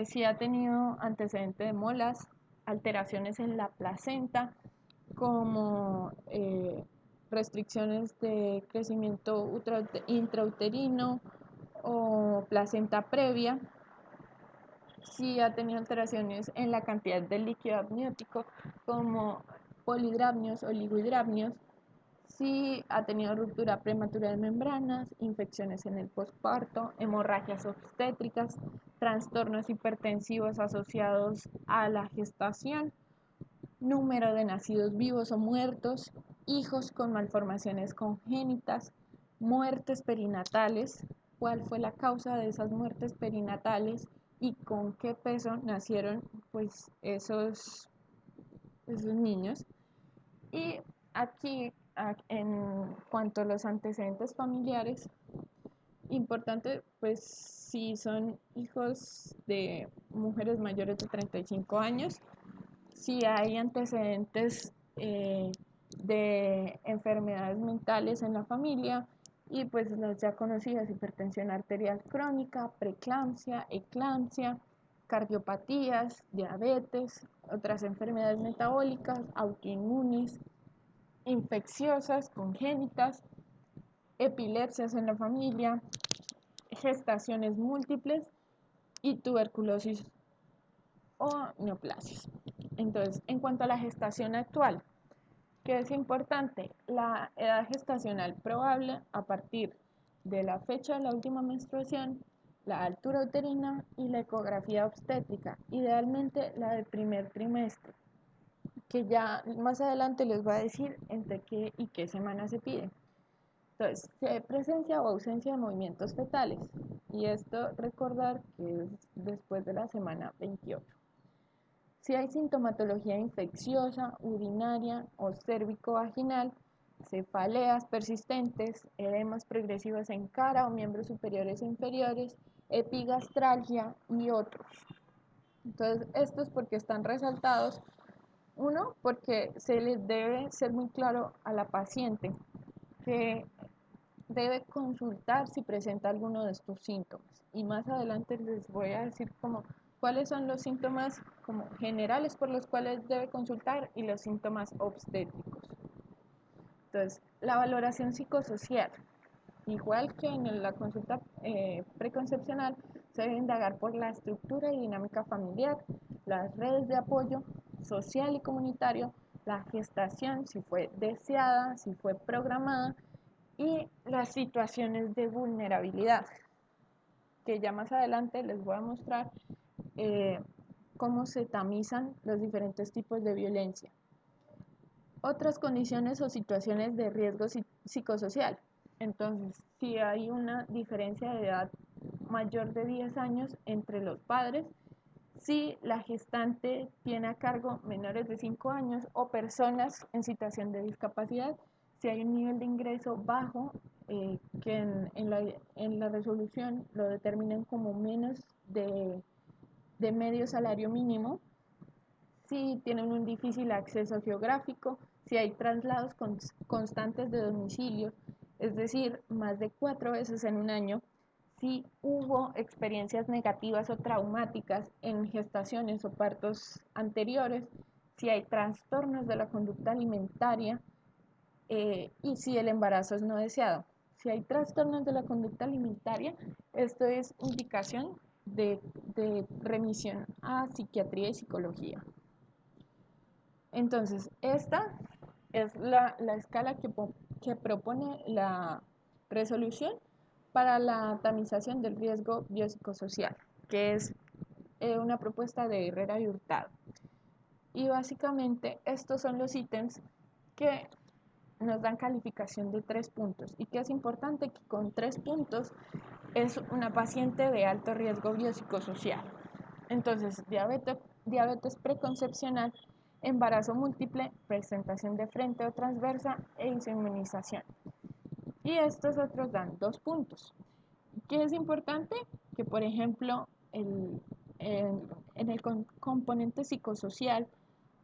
Si ha tenido antecedente de molas, alteraciones en la placenta, como restricciones de crecimiento intrauterino o placenta previa, si ha tenido alteraciones en la cantidad de líquido amniótico, como polidrapnios o oligohidrapnios, si ha tenido ruptura prematura de membranas, infecciones en el posparto, hemorragias obstétricas, trastornos hipertensivos asociados a la gestación, número de nacidos vivos o muertos, hijos con malformaciones congénitas, muertes perinatales, cuál fue la causa de esas muertes perinatales y con qué peso nacieron pues esos niños. Y aquí, en cuanto a los antecedentes familiares, importante, pues si son hijos de mujeres mayores de 35 años, si hay antecedentes de enfermedades mentales en la familia y pues las ya conocidas, hipertensión arterial crónica, preeclampsia, eclampsia, cardiopatías, diabetes, otras enfermedades metabólicas, autoinmunes, infecciosas, congénitas, epilepsias en la familia, gestaciones múltiples y tuberculosis o neoplasias. Entonces, en cuanto a la gestación actual, ¿qué es importante? La edad gestacional probable a partir de la fecha de la última menstruación, la altura uterina y la ecografía obstétrica, idealmente la del primer trimestre, que ya más adelante les voy a decir entre qué y qué semana se pide. Entonces, si hay presencia o ausencia de movimientos fetales, y esto recordar que es después de la semana 28. Si hay sintomatología infecciosa, urinaria o cérvico-vaginal, cefaleas persistentes, edemas progresivos en cara o miembros superiores e inferiores, epigastralgia y otros. Entonces, estos porque están resaltados. Uno, porque se les debe ser muy claro a la paciente que debe consultar si presenta alguno de estos síntomas. Y más adelante les voy a decir cuáles son los síntomas como generales por los cuales debe consultar y los síntomas obstétricos. Entonces, la valoración psicosocial. Igual que en la consulta preconcepcional, se debe indagar por la estructura y dinámica familiar, las redes de apoyo social y comunitario, la gestación, si fue deseada, si fue programada, y las situaciones de vulnerabilidad, que ya más adelante les voy a mostrar cómo se tamizan los diferentes tipos de violencia. Otras condiciones o situaciones de riesgo psicosocial. Entonces, si hay una diferencia de edad mayor de 10 años entre los padres, si la gestante tiene a cargo menores de 5 años o personas en situación de discapacidad, si hay un nivel de ingreso bajo, que en la resolución lo determinan como menos de medio salario mínimo, si tienen un difícil acceso geográfico, si hay traslados constantes de domicilio, es decir, más de 4 veces en un año, si hubo experiencias negativas o traumáticas en gestaciones o partos anteriores, si hay trastornos de la conducta alimentaria y si el embarazo es no deseado. Si hay trastornos de la conducta alimentaria, esto es indicación de remisión a psiquiatría y psicología. Entonces, esta es la escala que propone la resolución para la tamización del riesgo biopsicosocial, que es una propuesta de Herrera y Hurtado. Y básicamente estos son los ítems que nos dan calificación de 3 puntos y que es importante que con 3 puntos es una paciente de alto riesgo biopsicosocial. Entonces, diabetes preconcepcional, embarazo múltiple, presentación de frente o transversa e inmunización. Y estos otros dan 2 puntos. ¿Qué es importante? Que, por ejemplo, en el componente psicosocial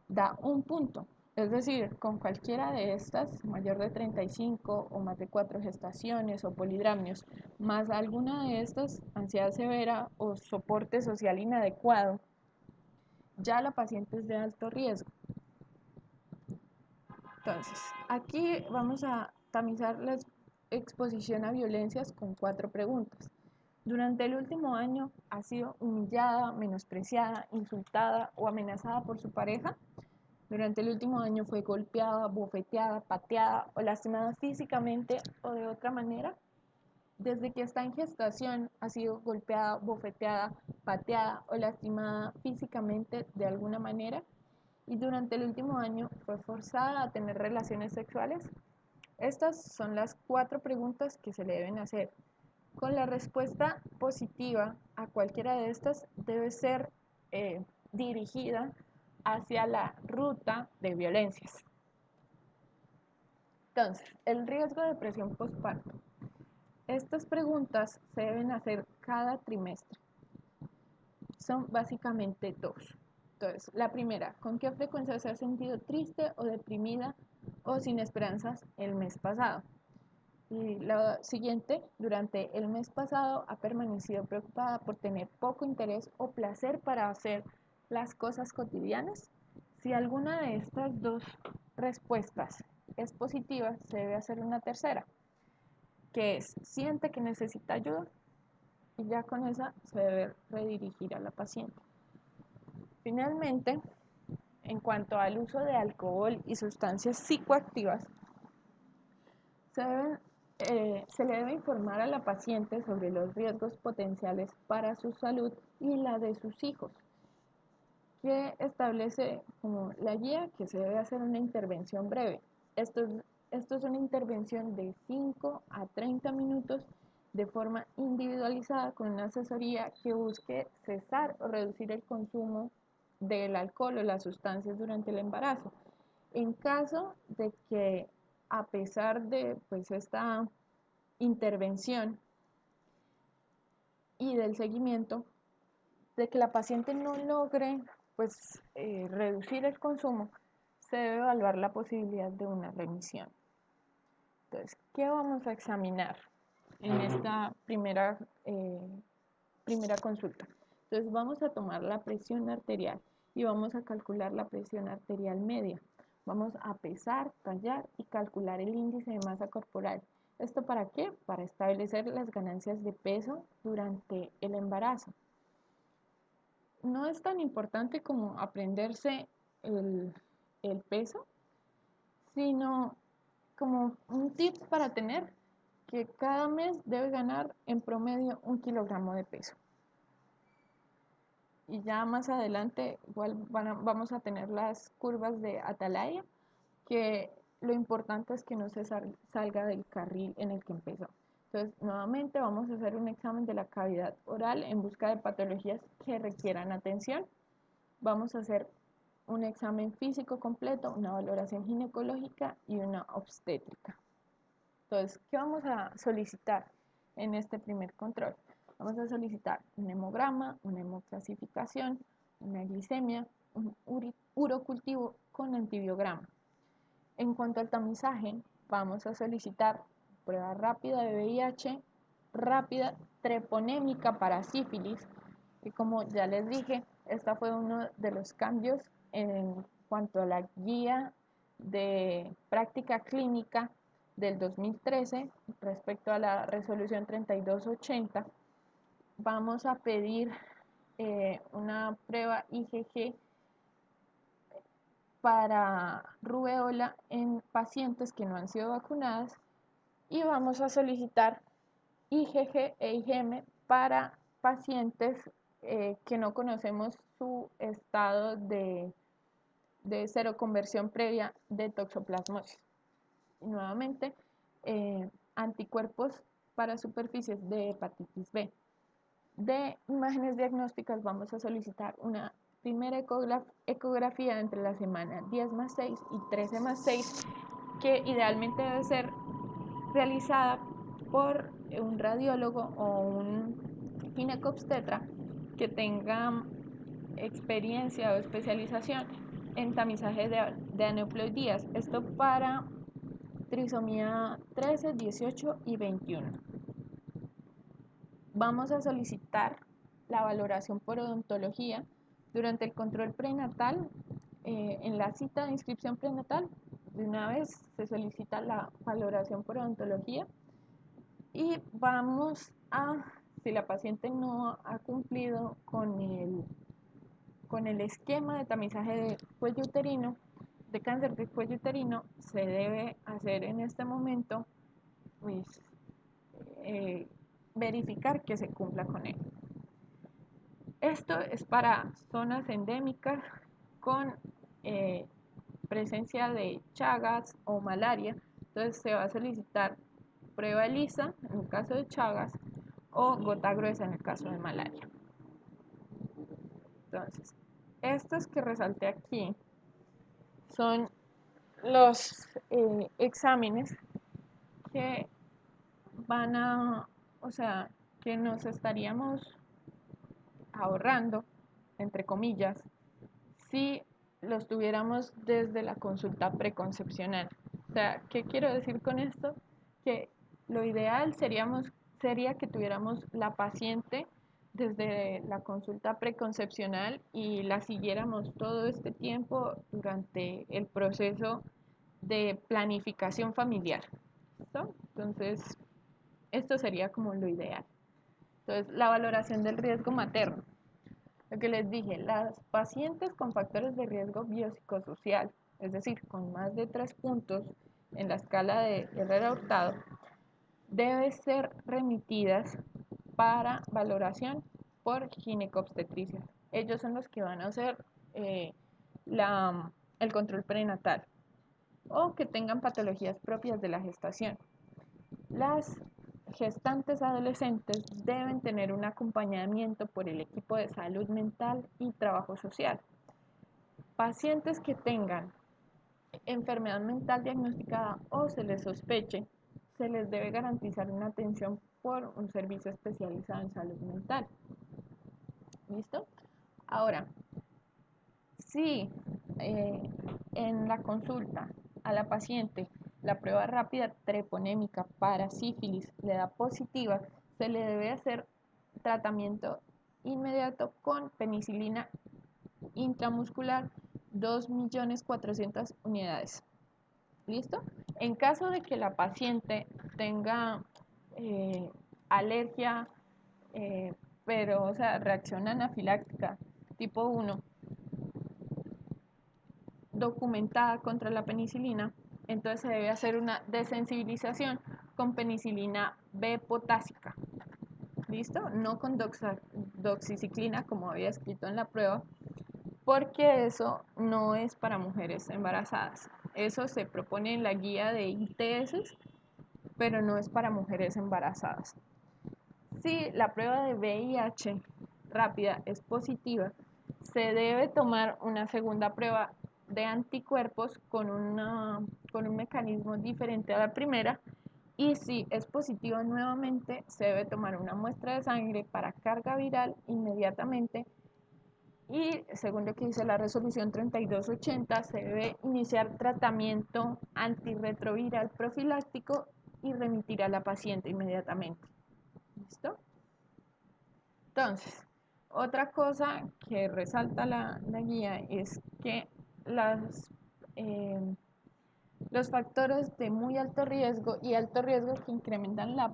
da 1 punto. Es decir, con cualquiera de estas, mayor de 35 o más de 4 gestaciones o polidramios, más alguna de estas, ansiedad severa o soporte social inadecuado, ya la paciente es de alto riesgo. Entonces, aquí vamos a tamizar la exposición a violencias con 4 preguntas. Durante el último año, ¿ha sido humillada, menospreciada, insultada o amenazada por su pareja? Durante el último año fue golpeada, bofeteada, pateada o lastimada físicamente o de otra manera. Desde que está en gestación ha sido golpeada, bofeteada, pateada o lastimada físicamente de alguna manera. Y durante el último año fue forzada a tener relaciones sexuales. Estas son las 4 preguntas que se le deben hacer. Con la respuesta positiva a cualquiera de estas debe ser dirigida hacia la ruta de violencias. Entonces, el riesgo de depresión postparto. Estas preguntas se deben hacer cada trimestre. Son básicamente 2. Entonces, la primera, ¿con qué frecuencia se ha sentido triste o deprimida o sin esperanzas el mes pasado? Y la siguiente, durante el mes pasado ha permanecido preocupada por tener poco interés o placer para hacer las cosas cotidianas. Si alguna de estas 2 respuestas es positiva, se debe hacer una tercera, que es siente que necesita ayuda y ya con esa se debe redirigir a la paciente. Finalmente, en cuanto al uso de alcohol y sustancias psicoactivas, se le debe informar a la paciente sobre los riesgos potenciales para su salud y la de sus hijos, que establece como la guía que se debe hacer una intervención breve. Esto es una intervención de 5 a 30 minutos de forma individualizada con una asesoría que busque cesar o reducir el consumo del alcohol o las sustancias durante el embarazo. En caso de que a pesar de esta intervención y del seguimiento, de que la paciente no logre reducir el consumo, se debe evaluar la posibilidad de una remisión. Entonces, ¿qué vamos a examinar en esta primera consulta? Entonces, vamos a tomar la presión arterial y vamos a calcular la presión arterial media. Vamos a pesar, tallar y calcular el índice de masa corporal. ¿Esto para qué? Para establecer las ganancias de peso durante el embarazo. No es tan importante como aprenderse el peso, sino como un tip para tener que cada mes debe ganar en promedio 1 kilogramo de peso. Y ya más adelante igual vamos a tener las curvas de Atalaya, que lo importante es que no se salga del carril en el que empezó. Entonces, nuevamente vamos a hacer un examen de la cavidad oral en busca de patologías que requieran atención. Vamos a hacer un examen físico completo, una valoración ginecológica y una obstétrica. Entonces, ¿qué vamos a solicitar en este primer control? Vamos a solicitar un hemograma, una hemoclasificación, una glicemia, un urocultivo con antibiograma. En cuanto al tamizaje, vamos a solicitar prueba rápida de VIH, rápida treponémica para sífilis, que como ya les dije, esta fue uno de los cambios en cuanto a la guía de práctica clínica del 2013 respecto a la resolución 3280. Vamos a pedir una prueba IgG para rubeola en pacientes que no han sido vacunadas y vamos a solicitar IgG e IgM para pacientes que no conocemos su estado de seroconversión previa de toxoplasmosis. Y nuevamente, anticuerpos para superficies de hepatitis B. De imágenes diagnósticas vamos a solicitar una primera ecografía entre la semana 10+6 y 13+6, que idealmente debe ser realizada por un radiólogo o un ginecobstetra que tenga experiencia o especialización en tamizaje de aneuploidías. Esto para trisomía 13, 18 y 21. Vamos a solicitar la valoración por odontología durante el control prenatal. En la cita de inscripción prenatal, de una vez se solicita la valoración por odontología y vamos a, si la paciente no ha cumplido con el esquema de tamizaje de cuello uterino, de cáncer de cuello uterino, se debe hacer en este momento, pues, verificar que se cumpla con él. Esto es para zonas endémicas con presencia de Chagas o malaria. Entonces se va a solicitar prueba ELISA en el caso de Chagas o gota gruesa en el caso de malaria. Entonces, estos que resalté aquí son los exámenes que van a, o sea, que nos estaríamos ahorrando, entre comillas, si los tuviéramos desde la consulta preconcepcional. O sea, ¿qué quiero decir con esto? Que lo ideal sería que tuviéramos la paciente desde la consulta preconcepcional y la siguiéramos todo este tiempo durante el proceso de planificación familiar. ¿Listo? Entonces, esto sería como lo ideal. Entonces, la valoración del riesgo materno. Lo que les dije, las pacientes con factores de riesgo biopsicosocial, es decir, con más de 3 puntos en la escala de Herrera-Hurtado, deben ser remitidas para valoración por ginecobstetricia. Ellos son los que van a hacer el control prenatal o que tengan patologías propias de la gestación. Las gestantes adolescentes deben tener un acompañamiento por el equipo de salud mental y trabajo social. Pacientes que tengan enfermedad mental diagnosticada o se les sospeche, se les debe garantizar una atención por un servicio especializado en salud mental. ¿Listo? Ahora, si en la consulta a la paciente la prueba rápida treponémica para sífilis le da positiva, se le debe hacer tratamiento inmediato con penicilina intramuscular 2.400.000 unidades. ¿Listo? En caso de que la paciente tenga alergia, pero, o sea, reacción anafiláctica tipo 1, documentada contra la penicilina, entonces se debe hacer una desensibilización con penicilina B potásica. ¿Listo? No con doxiciclina como había escrito en la prueba, porque eso no es para mujeres embarazadas. Eso se propone en la guía de ITS, pero no es para mujeres embarazadas. Si la prueba de VIH rápida es positiva, se debe tomar una segunda prueba de anticuerpos con un mecanismo diferente a la primera, y si es positivo nuevamente se debe tomar una muestra de sangre para carga viral inmediatamente Y según lo que dice la resolución 3280, se debe iniciar tratamiento antirretroviral profiláctico y remitir a la paciente inmediatamente. ¿Listo? Entonces, otra cosa que resalta la guía es que los factores de muy alto riesgo y alto riesgo que incrementan la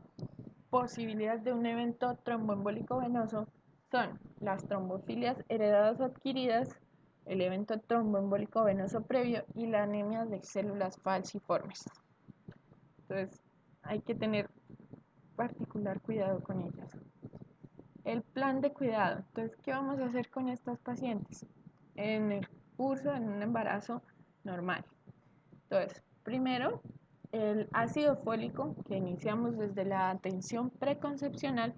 posibilidad de un evento tromboembólico venoso son las trombofilias heredadas o adquiridas, el evento tromboembólico venoso previo y la anemia de células falciformes. Entonces, hay que tener particular cuidado con ellas. El plan de cuidado. Entonces, ¿qué vamos a hacer con estas pacientes? En el curso, en un embarazo normal. Entonces, primero, el ácido fólico que iniciamos desde la atención preconcepcional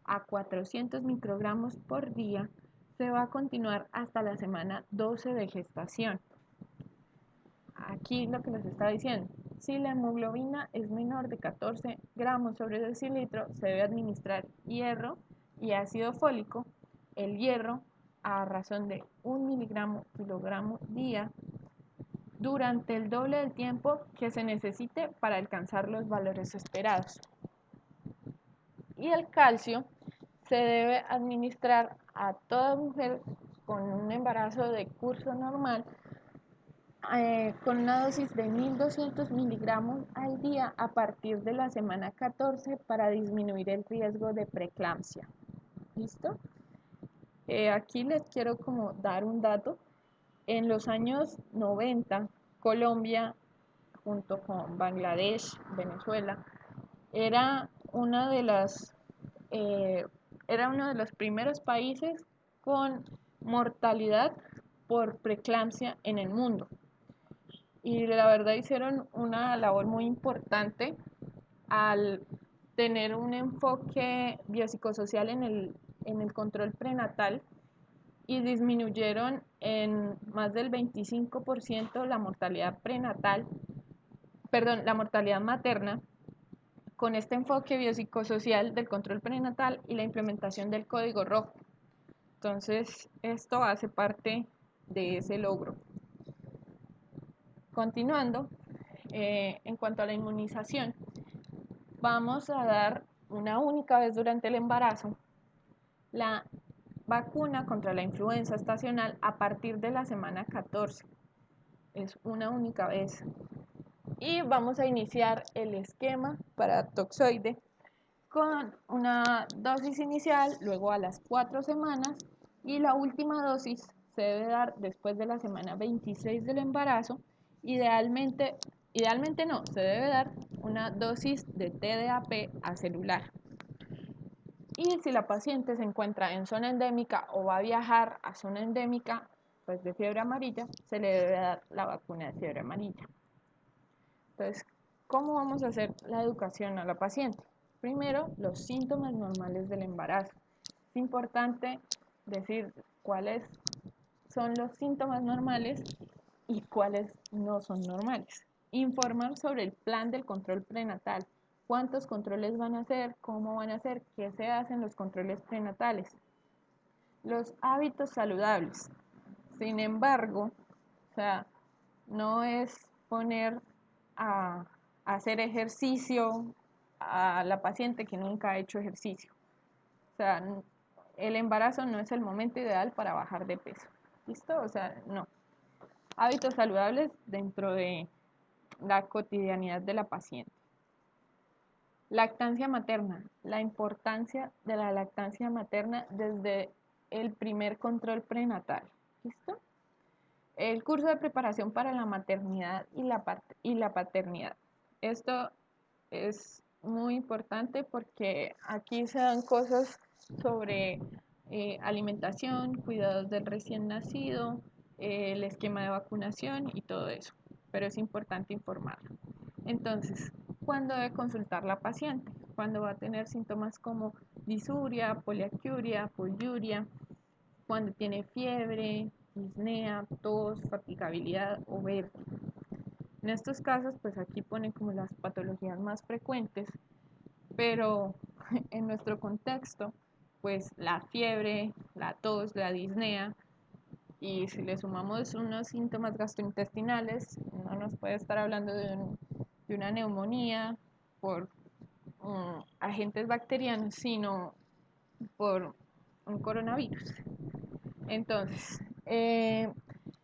a 400 microgramos por día se va a continuar hasta la semana 12 de gestación. Aquí lo que les está diciendo, si la hemoglobina es menor de 14 gramos sobre decilitro, se debe administrar hierro y ácido fólico. El hierro a razón de 1 miligramo kilogramo día durante el doble del tiempo que se necesite para alcanzar los valores esperados. Y el calcio se debe administrar a toda mujer con un embarazo de curso normal con una dosis de 1200 miligramos al día a partir de la semana 14 para disminuir el riesgo de preeclampsia. ¿Listo? Aquí les quiero como dar un dato. En los años 90, Colombia, junto con Bangladesh, Venezuela, era uno de los primeros países con mortalidad por preeclampsia en el mundo. Y la verdad hicieron una labor muy importante al tener un enfoque biopsicosocial en el control prenatal y disminuyeron en más del 25% la mortalidad la mortalidad materna con este enfoque biopsicosocial del control prenatal y la implementación del código rojo. Entonces, esto hace parte de ese logro. Continuando, en cuanto a la inmunización, vamos a dar una única vez durante el embarazo la vacuna contra la influenza estacional a partir de la semana 14. Es una única vez. Y vamos a iniciar el esquema para toxoide con una dosis inicial, luego a las 4 semanas y la última dosis se debe dar después de la semana 26 del embarazo. Idealmente no, se debe dar una dosis de TDAP acelular. Y si la paciente se encuentra en zona endémica o va a viajar a zona endémica, pues de fiebre amarilla, se le debe dar la vacuna de fiebre amarilla. Entonces, ¿cómo vamos a hacer la educación a la paciente? Primero, los síntomas normales del embarazo. Es importante decir cuáles son los síntomas normales y cuáles no son normales. Informar sobre el plan del control prenatal. ¿Cuántos controles van a hacer? ¿Cómo van a hacer? ¿Qué se hacen los controles prenatales? Los hábitos saludables. Sin embargo, o sea, no es poner a hacer ejercicio a la paciente que nunca ha hecho ejercicio. O sea, el embarazo no es el momento ideal para bajar de peso. ¿Listo? O sea, no. Hábitos saludables dentro de la cotidianidad de la paciente. Lactancia materna. La importancia de la lactancia materna desde el primer control prenatal. ¿Listo? El curso de preparación para la maternidad y la paternidad. Esto es muy importante porque aquí se dan cosas sobre alimentación, cuidados del recién nacido, el esquema de vacunación y todo eso, pero es importante informarlo. Entonces, ¿cuándo debe consultar la paciente? Cuando va a tener síntomas como disuria, poliacuria, poliuria, cuando tiene fiebre, disnea, tos, fatigabilidad o vértigo. En estos casos, pues aquí ponen como las patologías más frecuentes, pero en nuestro contexto, pues la fiebre, la tos, la disnea Y si le sumamos unos síntomas gastrointestinales, no nos puede estar hablando de una neumonía por agentes bacterianos, sino por un coronavirus. Entonces,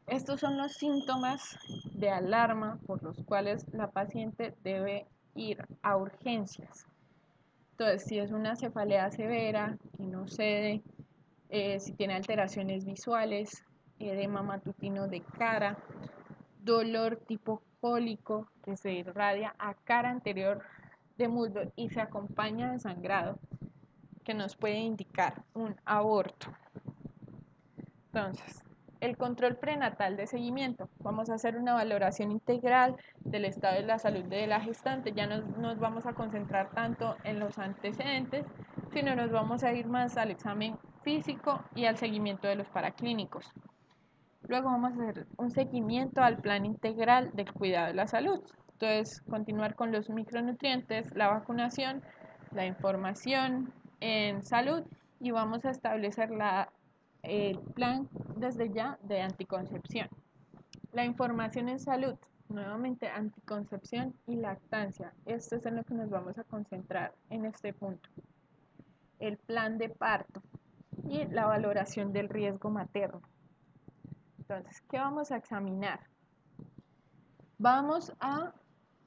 estos son los síntomas de alarma por los cuales la paciente debe ir a urgencias. Entonces, si es una cefalea severa que no cede, si tiene alteraciones visuales, edema matutino de cara, dolor tipo cólico que se irradia a cara anterior de muslo y se acompaña de sangrado, que nos puede indicar un aborto. Entonces, el control prenatal de seguimiento. Vamos a hacer una valoración integral del estado de la salud de la gestante. Ya no nos vamos a concentrar tanto en los antecedentes, sino nos vamos a ir más al examen físico y al seguimiento de los paraclínicos. Luego vamos a hacer un seguimiento al plan integral del cuidado de la salud. Entonces, continuar con los micronutrientes, la vacunación, la información en salud y vamos a establecer el plan desde ya de anticoncepción. La información en salud, nuevamente anticoncepción y lactancia. Esto es en lo que nos vamos a concentrar en este punto. El plan de parto y la valoración del riesgo materno. Entonces, ¿qué vamos a examinar? Vamos a,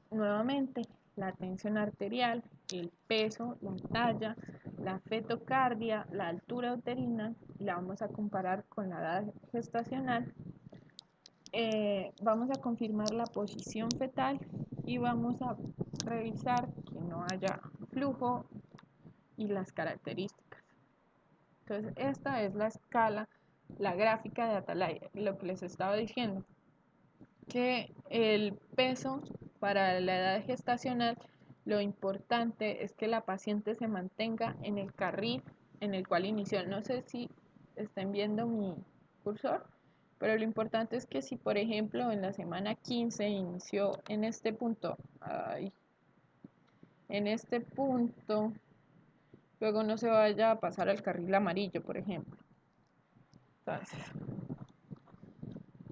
nuevamente, la tensión arterial, el peso, la talla, la fetocardia, la altura uterina, y la vamos a comparar con la edad gestacional. Vamos a confirmar la posición fetal y vamos a revisar que no haya flujo y las características. Entonces, esta es la escala, la gráfica de Atalaya, lo que les estaba diciendo, que el peso para la edad gestacional, lo importante es que la paciente se mantenga en el carril en el cual inició. No sé si están viendo mi cursor, pero lo importante es que si, por ejemplo, en la semana 15 inició en este punto, luego no se vaya a pasar al carril amarillo, por ejemplo. Entonces,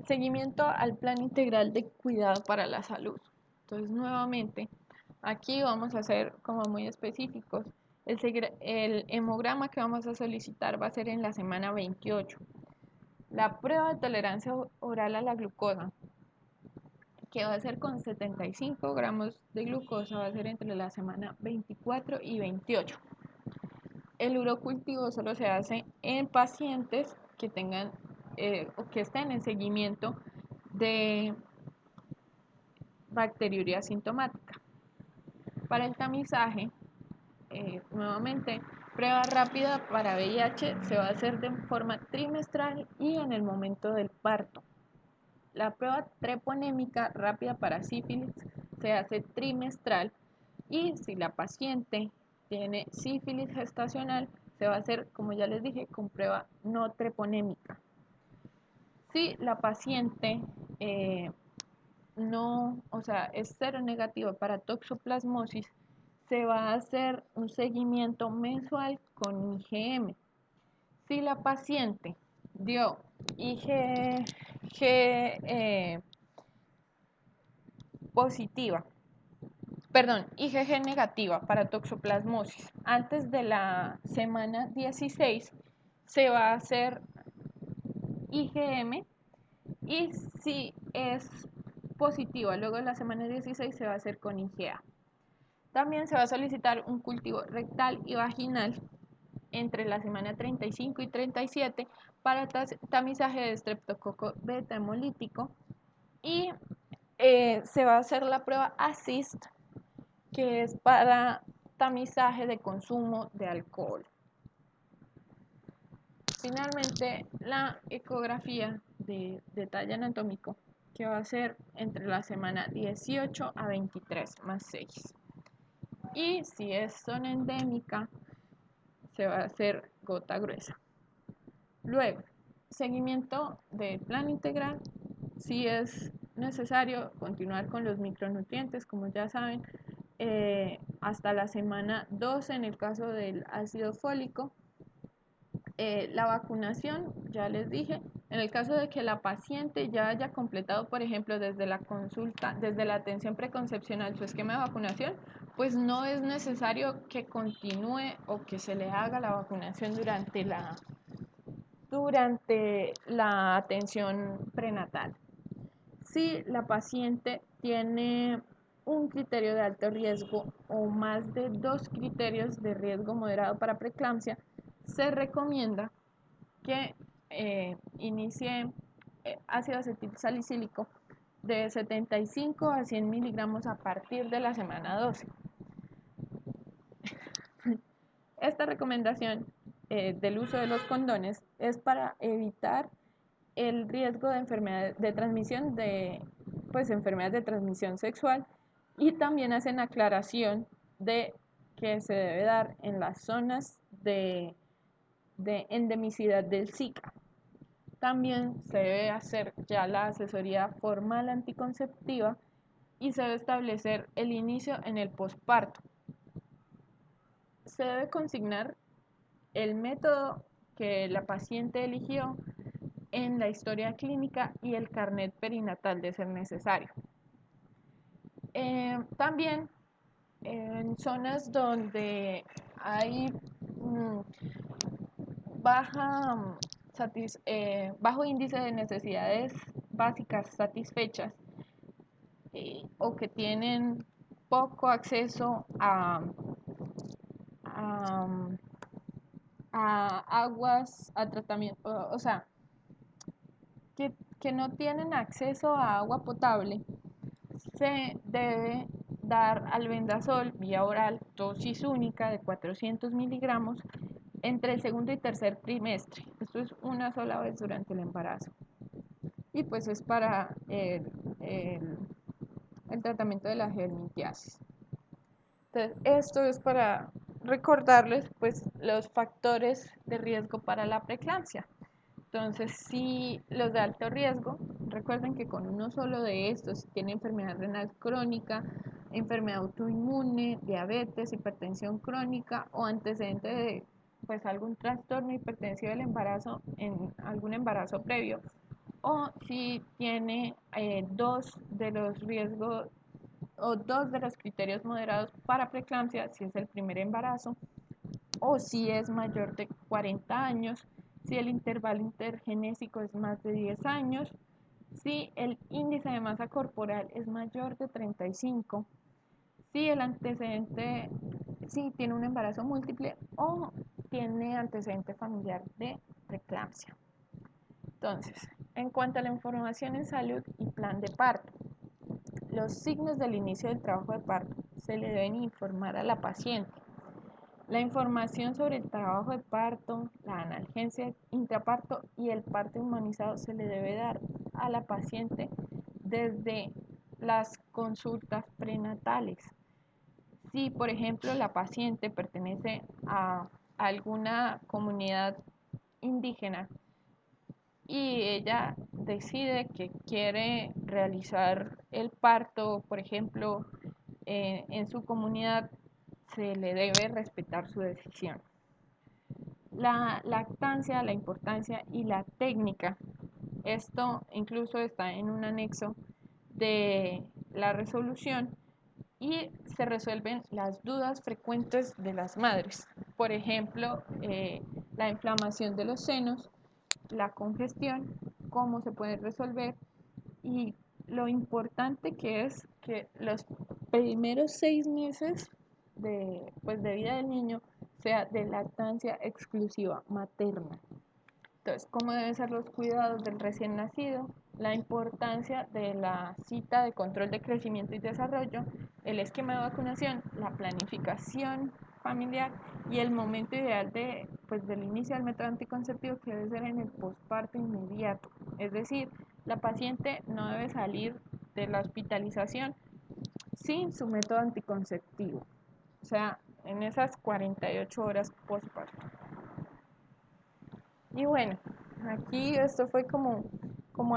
seguimiento al plan integral de cuidado para la salud. Entonces, nuevamente, aquí vamos a ser como muy específicos. El hemograma que vamos a solicitar va a ser en la semana 28. La prueba de tolerancia oral a la glucosa, que va a ser con 75 gramos de glucosa, va a ser entre la semana 24 y 28. El urocultivo solo se hace en pacientes que tengan o que estén en seguimiento de bacteriuria asintomática. Para el tamizaje, nuevamente, prueba rápida para VIH se va a hacer de forma trimestral y en el momento del parto. La prueba treponémica rápida para sífilis se hace trimestral y si la paciente tiene sífilis gestacional, se va a hacer, como ya les dije, con prueba no treponémica. Si la paciente es cero negativo para toxoplasmosis, se va a hacer un seguimiento mensual con IgM. Si la paciente dio IgG IgG negativa para toxoplasmosis antes de la semana 16, se va a hacer IgM y si es positiva luego de la semana 16 se va a hacer con IgA. También se va a solicitar un cultivo rectal y vaginal entre la semana 35 y 37 para tamizaje de estreptococo beta hemolítico y se va a hacer la prueba ASIST, que es para tamizaje de consumo de alcohol. Finalmente, la ecografía de detalle anatómico, que va a ser entre la semana 18 a 23 más 6. Y si es zona endémica, se va a hacer gota gruesa. Luego, seguimiento del plan integral. Si es necesario continuar con los micronutrientes, como ya saben, hasta la semana 12 en el caso del ácido fólico. La vacunación, ya les dije, En el caso de que la paciente ya haya completado, por ejemplo, desde la consulta, desde la atención preconcepcional su esquema de vacunación, pues no es necesario que continúe o que se le haga la vacunación durante la atención prenatal. Si la paciente tiene un criterio de alto riesgo o más de 2 criterios de riesgo moderado para preeclampsia, se recomienda que inicie ácido acetilsalicílico de 75 a 100 miligramos a partir de la semana 12. Esta recomendación del uso de los condones es para evitar el riesgo de enfermedades de transmisión enfermedades de transmisión sexual, y también hacen aclaración de que se debe dar en las zonas de endemicidad del Zika. También se debe hacer ya la asesoría formal anticonceptiva y se debe establecer el inicio en el posparto. Se debe consignar el método que la paciente eligió en la historia clínica y el carnet perinatal de ser necesario. También en zonas donde hay bajo índice de necesidades básicas satisfechas o que tienen poco acceso a aguas, a tratamiento, o sea, que no tienen acceso a agua potable, se debe dar albendazol vía oral, dosis única de 400 miligramos entre el segundo y tercer trimestre. Esto es una sola vez durante el embarazo. Y pues es para el tratamiento de la germintiasis. Entonces, esto es para recordarles pues los factores de riesgo para la preeclampsia. Entonces, si los de alto riesgo, recuerden que con uno solo de estos, si tiene enfermedad renal crónica, enfermedad autoinmune, diabetes, hipertensión crónica o antecedente de pues algún trastorno hipertensivo del embarazo en algún embarazo previo, o si tiene dos de los riesgos o dos de los criterios moderados para preeclampsia, si es el primer embarazo, o si es mayor de 40 años, si el intervalo intergenésico es más de 10 años, si el índice de masa corporal es mayor de 35, si el antecedente, si tiene un embarazo múltiple o tiene antecedente familiar de preeclampsia. Entonces, en cuanto a la información en salud y plan de parto, los signos del inicio del trabajo de parto se le deben informar a la paciente. La información sobre el trabajo de parto, la analgesia intraparto y el parto inmunizado se le debe dar a la paciente desde las consultas prenatales. Si, por ejemplo, la paciente pertenece a alguna comunidad indígena y ella decide que quiere realizar el parto, por ejemplo, en su comunidad, se le debe respetar su decisión. La lactancia, la importancia y la técnica. Esto incluso está en un anexo de la resolución y se resuelven las dudas frecuentes de las madres. Por ejemplo, la inflamación de los senos, la congestión, cómo se puede resolver y lo importante que es que los primeros 6 meses de vida del niño sea de lactancia exclusiva materna. Entonces, ¿cómo deben ser los cuidados del recién nacido? La importancia de la cita de control de crecimiento y desarrollo, el esquema de vacunación, la planificación familiar y el momento ideal del inicio del método anticonceptivo, que debe ser en el posparto inmediato. Es decir, la paciente no debe salir de la hospitalización sin su método anticonceptivo, o sea, en esas 48 horas posparto. Y bueno, aquí esto fue como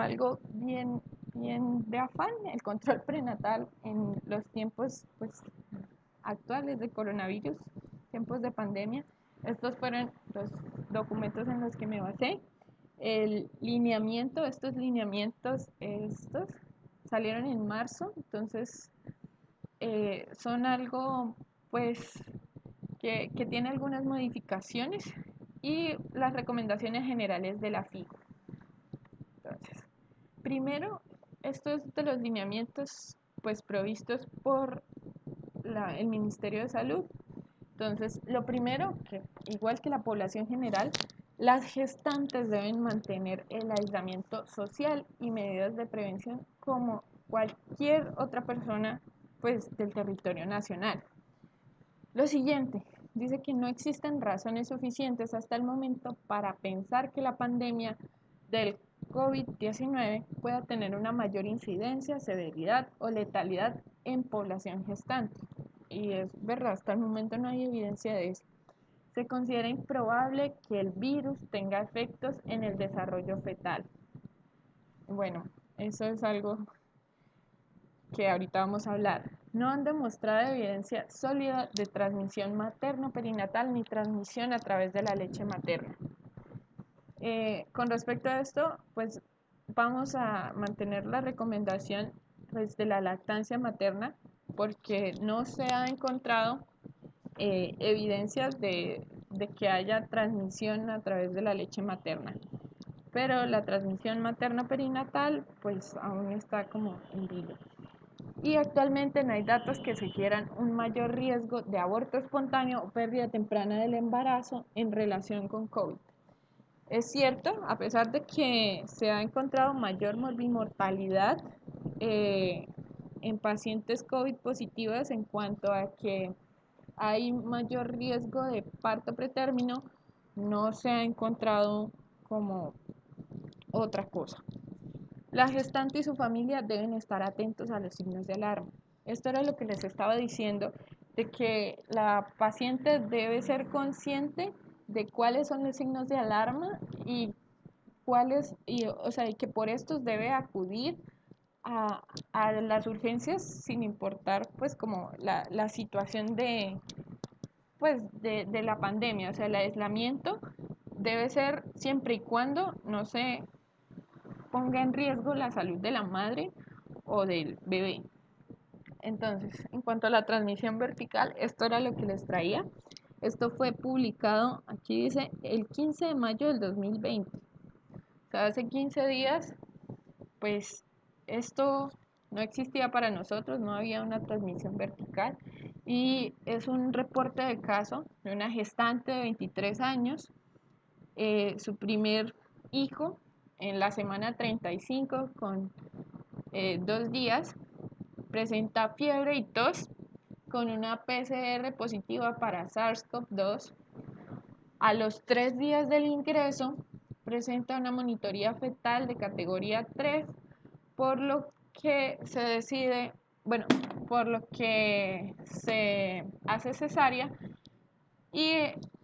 algo bien de afán, el control prenatal en los tiempos actuales de coronavirus, tiempos de pandemia. Estos fueron los documentos en los que me basé. El lineamiento, estos lineamientos, estos salieron en marzo, entonces son algo pues que tiene algunas modificaciones y las recomendaciones generales de la FIGO. Entonces, primero, estos de los lineamientos pues provistos por el Ministerio de Salud. Entonces, lo primero, que igual que la población general, las gestantes deben mantener el aislamiento social y medidas de prevención como cualquier otra persona pues, del territorio nacional. Lo siguiente, dice que no existen razones suficientes hasta el momento para pensar que la pandemia del COVID-19 pueda tener una mayor incidencia, severidad o letalidad en población gestante. Y es verdad, hasta el momento no hay evidencia de eso. Se considera improbable que el virus tenga efectos en el desarrollo fetal. Bueno, eso es algo que ahorita vamos a hablar. No han demostrado evidencia sólida de transmisión materno-perinatal ni transmisión a través de la leche materna. Con respecto a esto, pues vamos a mantener la recomendación pues, de la lactancia materna porque no se ha encontrado evidencias de que haya transmisión a través de la leche materna. Pero la transmisión materno-perinatal pues aún está como en vilo. Y actualmente no hay datos que sugieran un mayor riesgo de aborto espontáneo o pérdida temprana del embarazo en relación con COVID. Es cierto, a pesar de que se ha encontrado mayor morbimortalidad en pacientes COVID positivas en cuanto a que hay mayor riesgo de parto pretérmino, no se ha encontrado como otra cosa. La gestante y su familia deben estar atentos a los signos de alarma. Esto era lo que les estaba diciendo, de que la paciente debe ser consciente de cuáles son los signos de alarma y que por estos debe acudir a las urgencias sin importar pues como la situación de la pandemia, o sea, el aislamiento debe ser siempre y cuando no se ponga en riesgo la salud de la madre o del bebé. Entonces, en cuanto a la transmisión vertical, esto era lo que les traía. Esto fue publicado, aquí dice, el 15 de mayo del 2020. O sea, hace 15 días, pues esto no existía para nosotros, no había una transmisión vertical. Y es un reporte de caso de una gestante de 23 años, su primer hijo en la semana 35 con 2 días, presenta fiebre y tos con una PCR positiva para SARS-CoV-2. A los 3 días del ingreso presenta una monitoría fetal de categoría 3, por lo que se decide, bueno, por lo que se hace cesárea y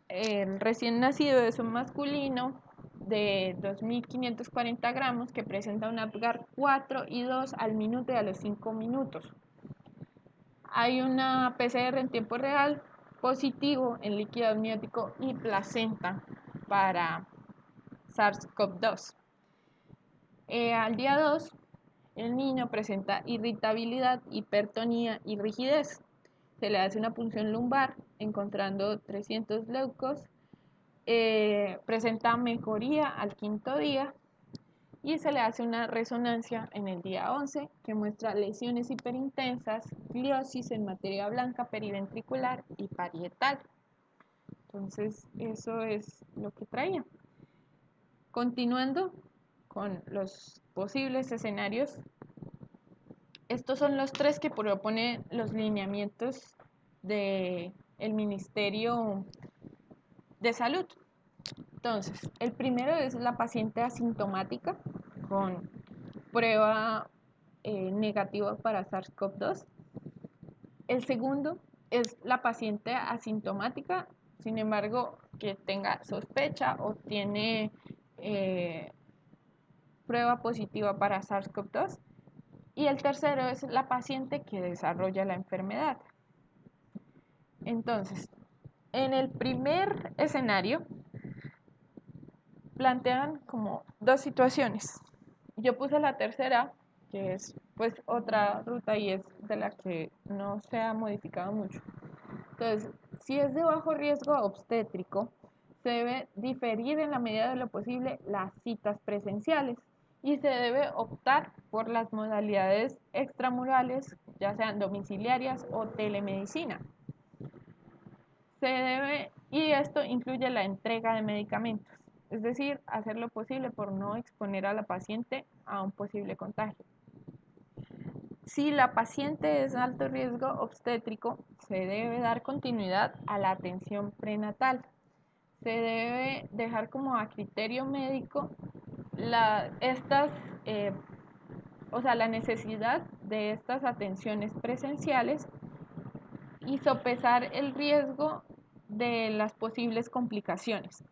el recién nacido es un masculino de 2.540 gramos que presenta un Apgar 4 y 2 al minuto y a los 5 minutos. Hay una PCR en tiempo real positivo en líquido amniótico y placenta para SARS-CoV-2. Al día 2, el niño presenta irritabilidad, hipertonía y rigidez. Se le hace una punción lumbar encontrando 300 leucos. Presenta mejoría al 5.º día y se le hace una resonancia en el día 11 que muestra lesiones hiperintensas, gliosis en materia blanca periventricular y parietal. Entonces, eso es lo que traía. Continuando con los posibles escenarios, estos son los 3 que proponen los lineamientos del Ministerio de Salud. Entonces, el primero es la paciente asintomática con prueba negativa para SARS-CoV-2. El segundo es la paciente asintomática, sin embargo, que tenga sospecha o tiene prueba positiva para SARS-CoV-2. Y el tercero es la paciente que desarrolla la enfermedad. Entonces, en el primer escenario, plantean como dos situaciones. Yo puse la tercera, que es pues otra ruta y es de la que no se ha modificado mucho. Entonces, si es de bajo riesgo obstétrico, se debe diferir en la medida de lo posible las citas presenciales y se debe optar por las modalidades extramurales, ya sean domiciliarias o telemedicina. Y esto incluye la entrega de medicamentos, es decir, hacer lo posible por no exponer a la paciente a un posible contagio. Si la paciente es de alto riesgo obstétrico, se debe dar continuidad a la atención prenatal. Se debe dejar como a criterio médico la necesidad de estas atenciones presenciales y sopesar el riesgo de las posibles complicaciones.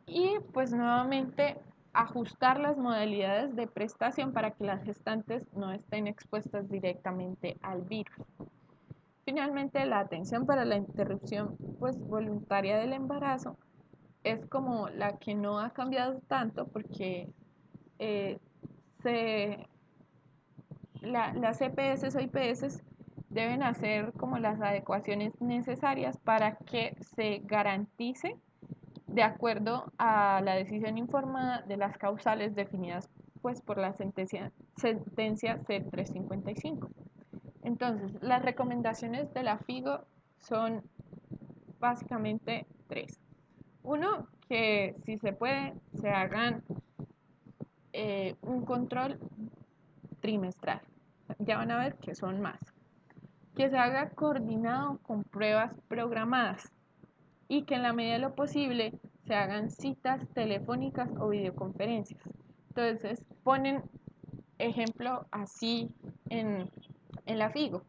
Y pues nuevamente ajustar las modalidades de prestación para que las gestantes no estén expuestas directamente al virus. Finalmente, la atención para la interrupción pues, voluntaria del embarazo es como la que no ha cambiado tanto porque las EPS o IPS deben hacer como las adecuaciones necesarias para que se garantice de acuerdo a la decisión informada de las causales definidas pues, por la sentencia C355. Entonces, las recomendaciones de la FIGO son básicamente tres. Uno, que si se puede, se hagan un control trimestral. Ya van a ver que son más. Que se haga coordinado con pruebas programadas y que en la medida de lo posible se hagan citas telefónicas o videoconferencias. Entonces, ponen ejemplo así en la FIGO,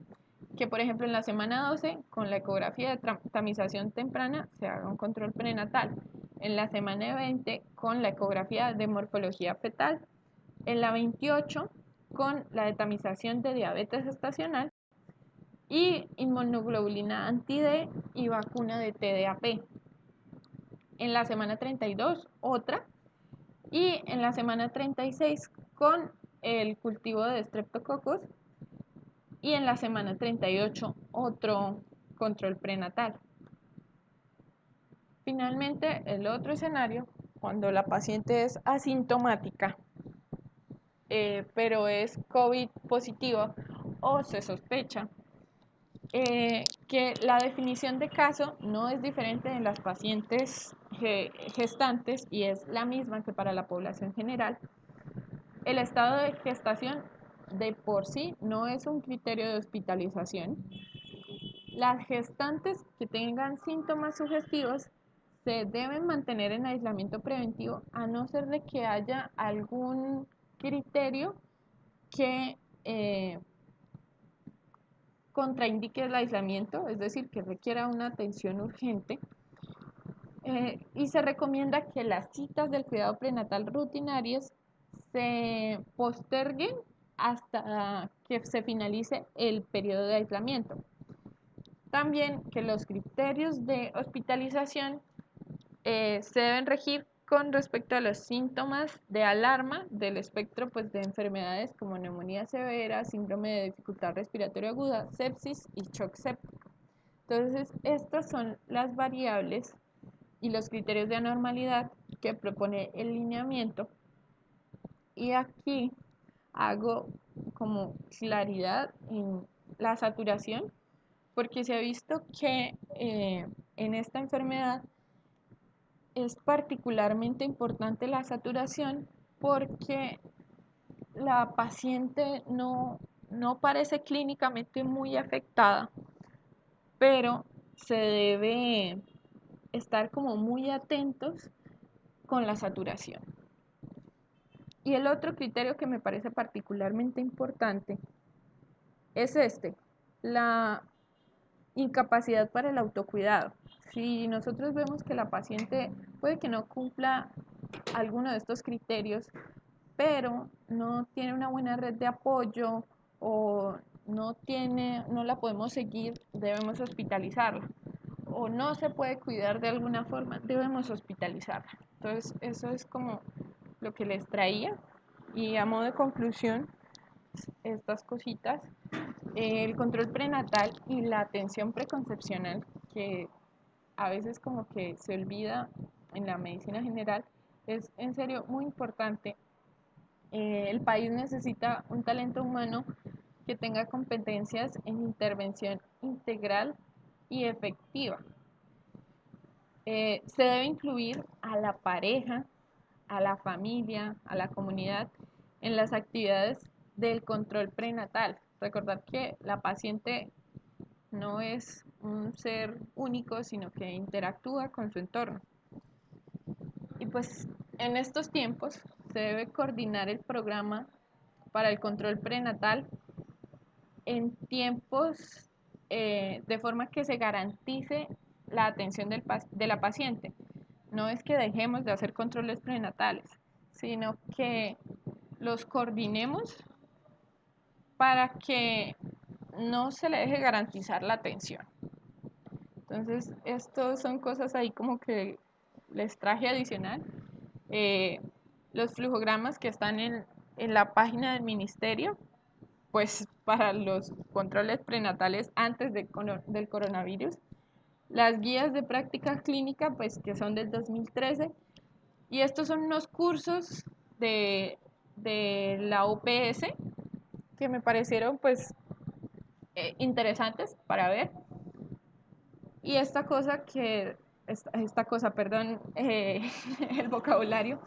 que por ejemplo en la semana 12 con la ecografía de tamización temprana se haga un control prenatal, en la semana 20 con la ecografía de morfología fetal, en la 28 con la de tamización de diabetes gestacional y inmunoglobulina anti-D y vacuna de TDAP. En la semana 32 otra y en la semana 36 con el cultivo de Streptococcus y en la semana 38 otro control prenatal. Finalmente, el otro escenario, cuando la paciente es asintomática, pero es COVID positiva o se sospecha, que la definición de caso no es diferente en las pacientes gestantes y es la misma que para la población general. El estado de gestación de por sí no es un criterio de hospitalización. Las gestantes que tengan síntomas sugestivos se deben mantener en aislamiento preventivo a no ser de que haya algún criterio que contraindique el aislamiento, es decir, que requiera una atención urgente. Y se recomienda que las citas del cuidado prenatal rutinarias se posterguen hasta que se finalice el periodo de aislamiento. También que los criterios de hospitalización se deben regir con respecto a los síntomas de alarma del espectro pues, de enfermedades como neumonía severa, síndrome de dificultad respiratoria aguda, sepsis y shock séptico. Entonces, estas son las variables y los criterios de anormalidad que propone el lineamiento. Y aquí hago como claridad en la saturación, porque se ha visto que en esta enfermedad es particularmente importante la saturación porque la paciente no parece clínicamente muy afectada, pero se debe estar como muy atentos con la saturación. Y el otro criterio que me parece particularmente importante es la incapacidad para el autocuidado. Si nosotros vemos que la paciente puede que no cumpla alguno de estos criterios, pero no tiene una buena red de apoyo o no la podemos seguir, debemos hospitalizarla. o no se puede cuidar de alguna forma, debemos hospitalizarla. Entonces, eso es como lo que les traía. Y a modo de conclusión, estas cositas, el control prenatal y la atención preconcepcional, que a veces como que se olvida en la medicina general, es en serio muy importante. El país necesita un talento humano que tenga competencias en intervención integral y efectiva. Se debe incluir a la pareja, a la familia, a la comunidad en las actividades del control prenatal. Recordar que la paciente no es un ser único, sino que interactúa con su entorno. Y pues en estos tiempos se debe coordinar el programa para el control prenatal en tiempos de forma que se garantice la atención de la paciente. No es que dejemos de hacer controles prenatales, sino que los coordinemos para que no se le deje garantizar la atención. Entonces, estos son cosas ahí como que les traje adicional. Los flujogramas que están en la página del ministerio, pues para los controles prenatales antes del coronavirus. Las guías de práctica clínica, pues que son del 2013. Y estos son unos cursos de la OPS que me parecieron pues interesantes para ver. Y perdón, el vocabulario,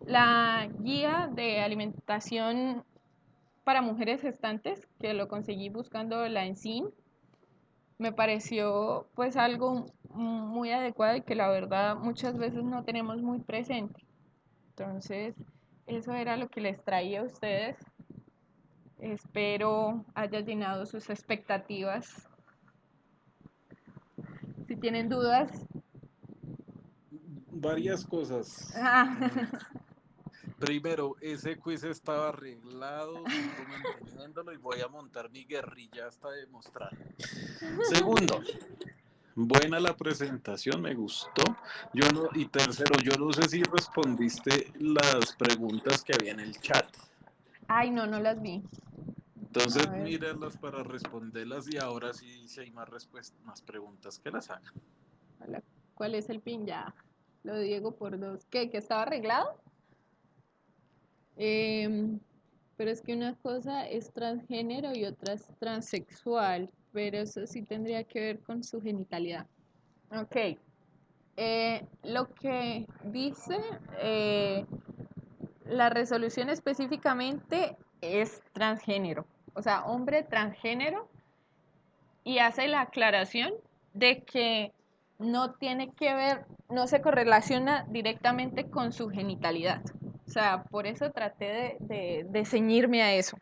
la guía de alimentación para mujeres gestantes, que lo conseguí buscando la ENSIN, me pareció pues algo muy adecuado y que la verdad muchas veces no tenemos muy presente. Entonces, eso era lo que les traía a ustedes. Espero haya llenado sus expectativas. Si tienen dudas. Varias cosas. Primero, ese quiz estaba arreglado, sigo manteniéndolo y voy a montar mi guerrilla hasta demostrar. Segundo, buena la presentación, me gustó. Y tercero, yo no sé si respondiste las preguntas que había en el chat. Ay, no las vi. Entonces, míralas para responderlas y ahora sí, si hay más preguntas que las hagan. ¿Cuál es el pin? Ya lo digo por dos. ¿Qué? ¿Que estaba arreglado? Pero es que una cosa es transgénero y otra es transexual, pero eso sí tendría que ver con su genitalidad. Ok. Lo que dice la resolución específicamente es transgénero, o sea, hombre transgénero, y hace la aclaración de que no tiene que ver, no se correlaciona directamente con su genitalidad. O sea, por eso traté de ceñirme a eso.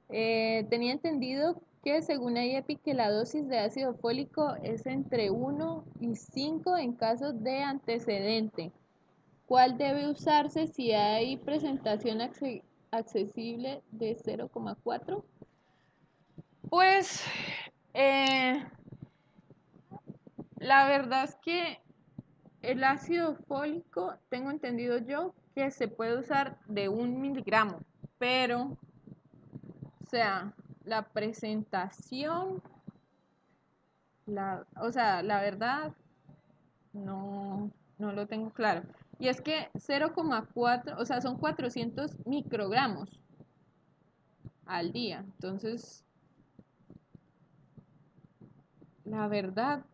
Tenía entendido que según IEPI que la dosis de ácido fólico es entre 1 y 5 en casos de antecedente. ¿Cuál debe usarse si hay presentación accesible de 0,4? Pues la verdad es que el ácido fólico, tengo entendido yo, que se puede usar de 1 miligramo, pero, o sea, la presentación, la verdad, no lo tengo claro. Y es que 0,4, o sea, son 400 microgramos al día. Entonces, la verdad,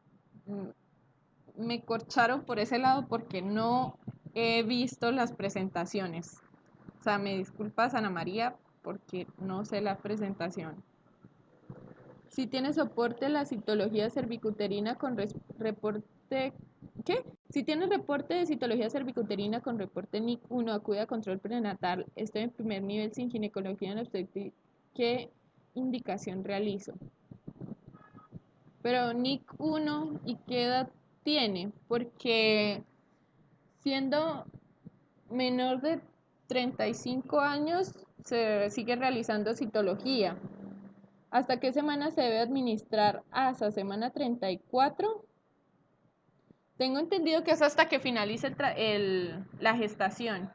me corcharon por ese lado porque no he visto las presentaciones. O sea, me disculpas, Ana María, porque no sé la presentación. Si tiene soporte la citología cervicuterina con reporte... ¿Qué? Si tiene reporte de citología cervicuterina con reporte NIC1, acude a control prenatal. Estoy en primer nivel sin ginecología en obstetricia. ¿Qué indicación realizo? Pero NIC1, ¿y qué edad tiene? Porque siendo menor de 35 años se sigue realizando citología. ¿Hasta qué semana se debe administrar ASA? ¿Semana 34? Tengo entendido que es hasta que finalice la gestación.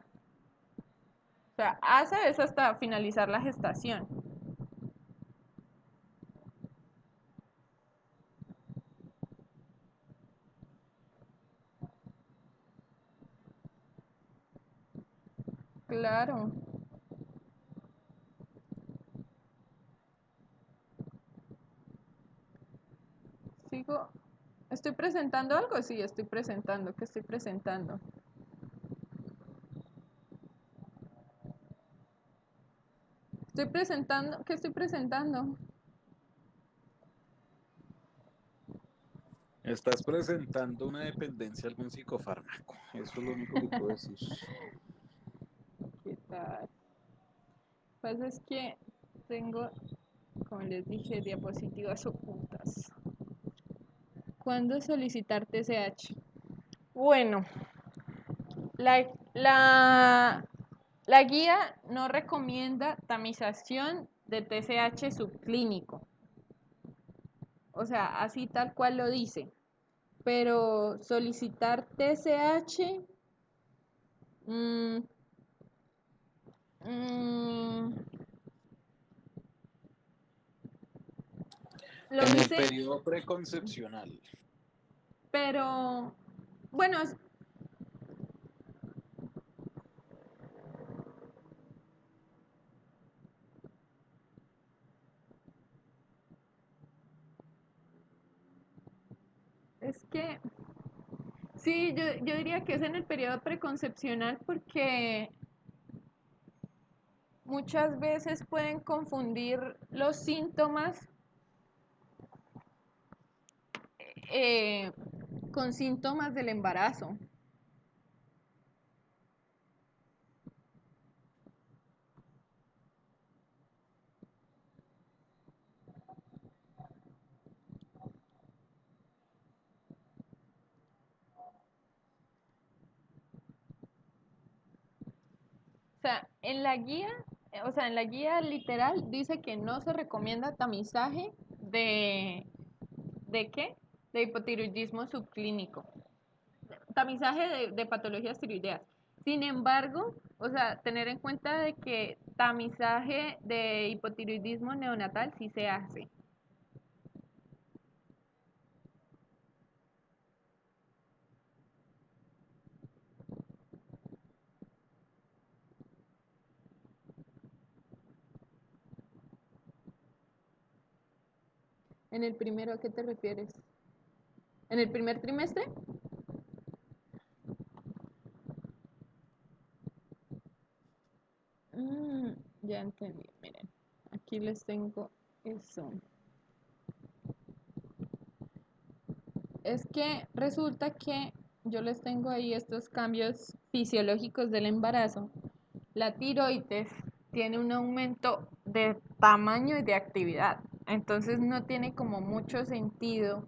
O sea, ASA es hasta finalizar la gestación. Claro. Sigo. ¿Estoy presentando algo? Sí, estoy presentando. ¿Qué estoy presentando? Estoy presentando. ¿Qué estoy presentando? Estás presentando una dependencia a algún psicofármaco. Eso es lo único que puedo decir. ¿Qué tal? Lo que pasa es que tengo, como les dije, diapositivas ocultas. ¿Cuándo solicitar TSH? Bueno, la, la, la guía no recomienda tamización de TSH subclínico. O sea, así tal cual lo dice. Pero solicitar TSH mm, mm, lo En el dice, periodo preconcepcional. pero bueno, es que sí, yo diría que es en el periodo preconcepcional porque muchas veces pueden confundir los síntomas eh, con síntomas del embarazo. O sea, en la guía literal dice que no se recomienda tamizaje ¿de qué? De hipotiroidismo subclínico. Tamizaje de patologías tiroideas. Sin embargo, o sea, tener en cuenta de que tamizaje de hipotiroidismo neonatal sí se hace. ¿En el primero a qué te refieres? ¿En el primer trimestre? Mm, ya entendí, miren. Aquí les tengo eso. Es que resulta que yo les tengo ahí estos cambios fisiológicos del embarazo. La tiroides tiene un aumento de tamaño y de actividad. Entonces no tiene como mucho sentido.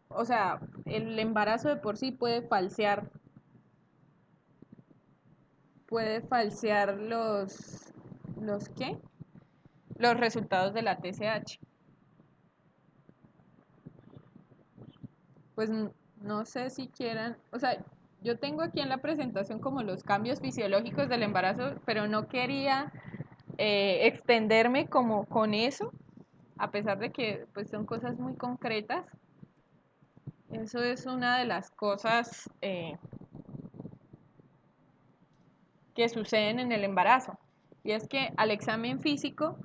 O sea, el embarazo de por sí puede falsear ¿los qué? Los resultados de la TSH. Pues no sé si quieran, o sea, yo tengo aquí en la presentación como los cambios fisiológicos del embarazo, pero no quería extenderme como con eso, a pesar de que pues son cosas muy concretas. Eso es una de las cosas que suceden en el embarazo. Y es que al examen físico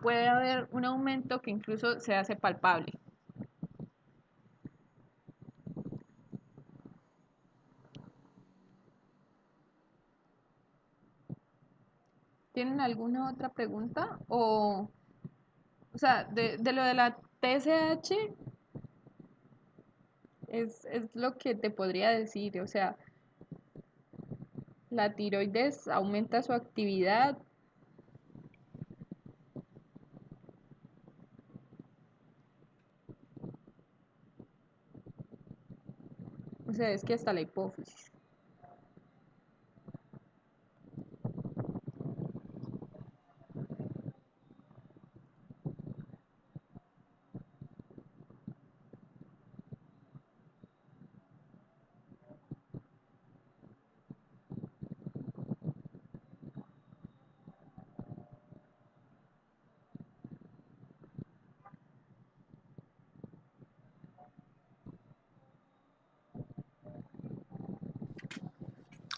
puede haber un aumento que incluso se hace palpable. ¿Tienen alguna otra pregunta? O sea, de lo de la TSH es lo que te podría decir. O sea, la tiroides aumenta su actividad. O sea, es que hasta la hipófisis.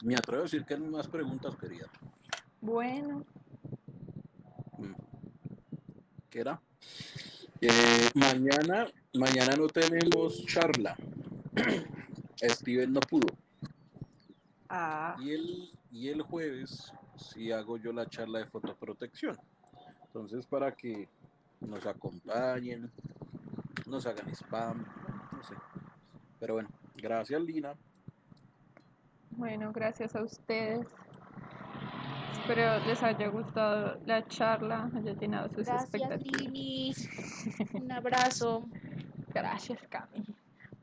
Me atrevo a decir que no hay más preguntas, querida. Bueno, Mm, ¿Qué era? Mañana no tenemos charla. Steven no pudo. ah, Y el jueves sí hago yo la charla de fotoprotección. Entonces, para que nos acompañen, nos hagan spam, no sé. Pero bueno, gracias, Lina. bueno, gracias a ustedes. Espero les haya gustado la charla, haya llenado sus Gracias, expectativas. Linis. Un abrazo. Gracias, Cami.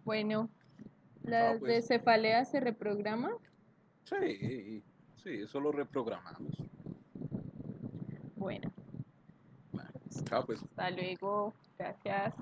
Bueno, Chao, ¿la de pues. cefalea se reprograma? Sí, sí, eso lo reprogramamos. Bueno, Bueno, chao, pues. hasta luego. Gracias.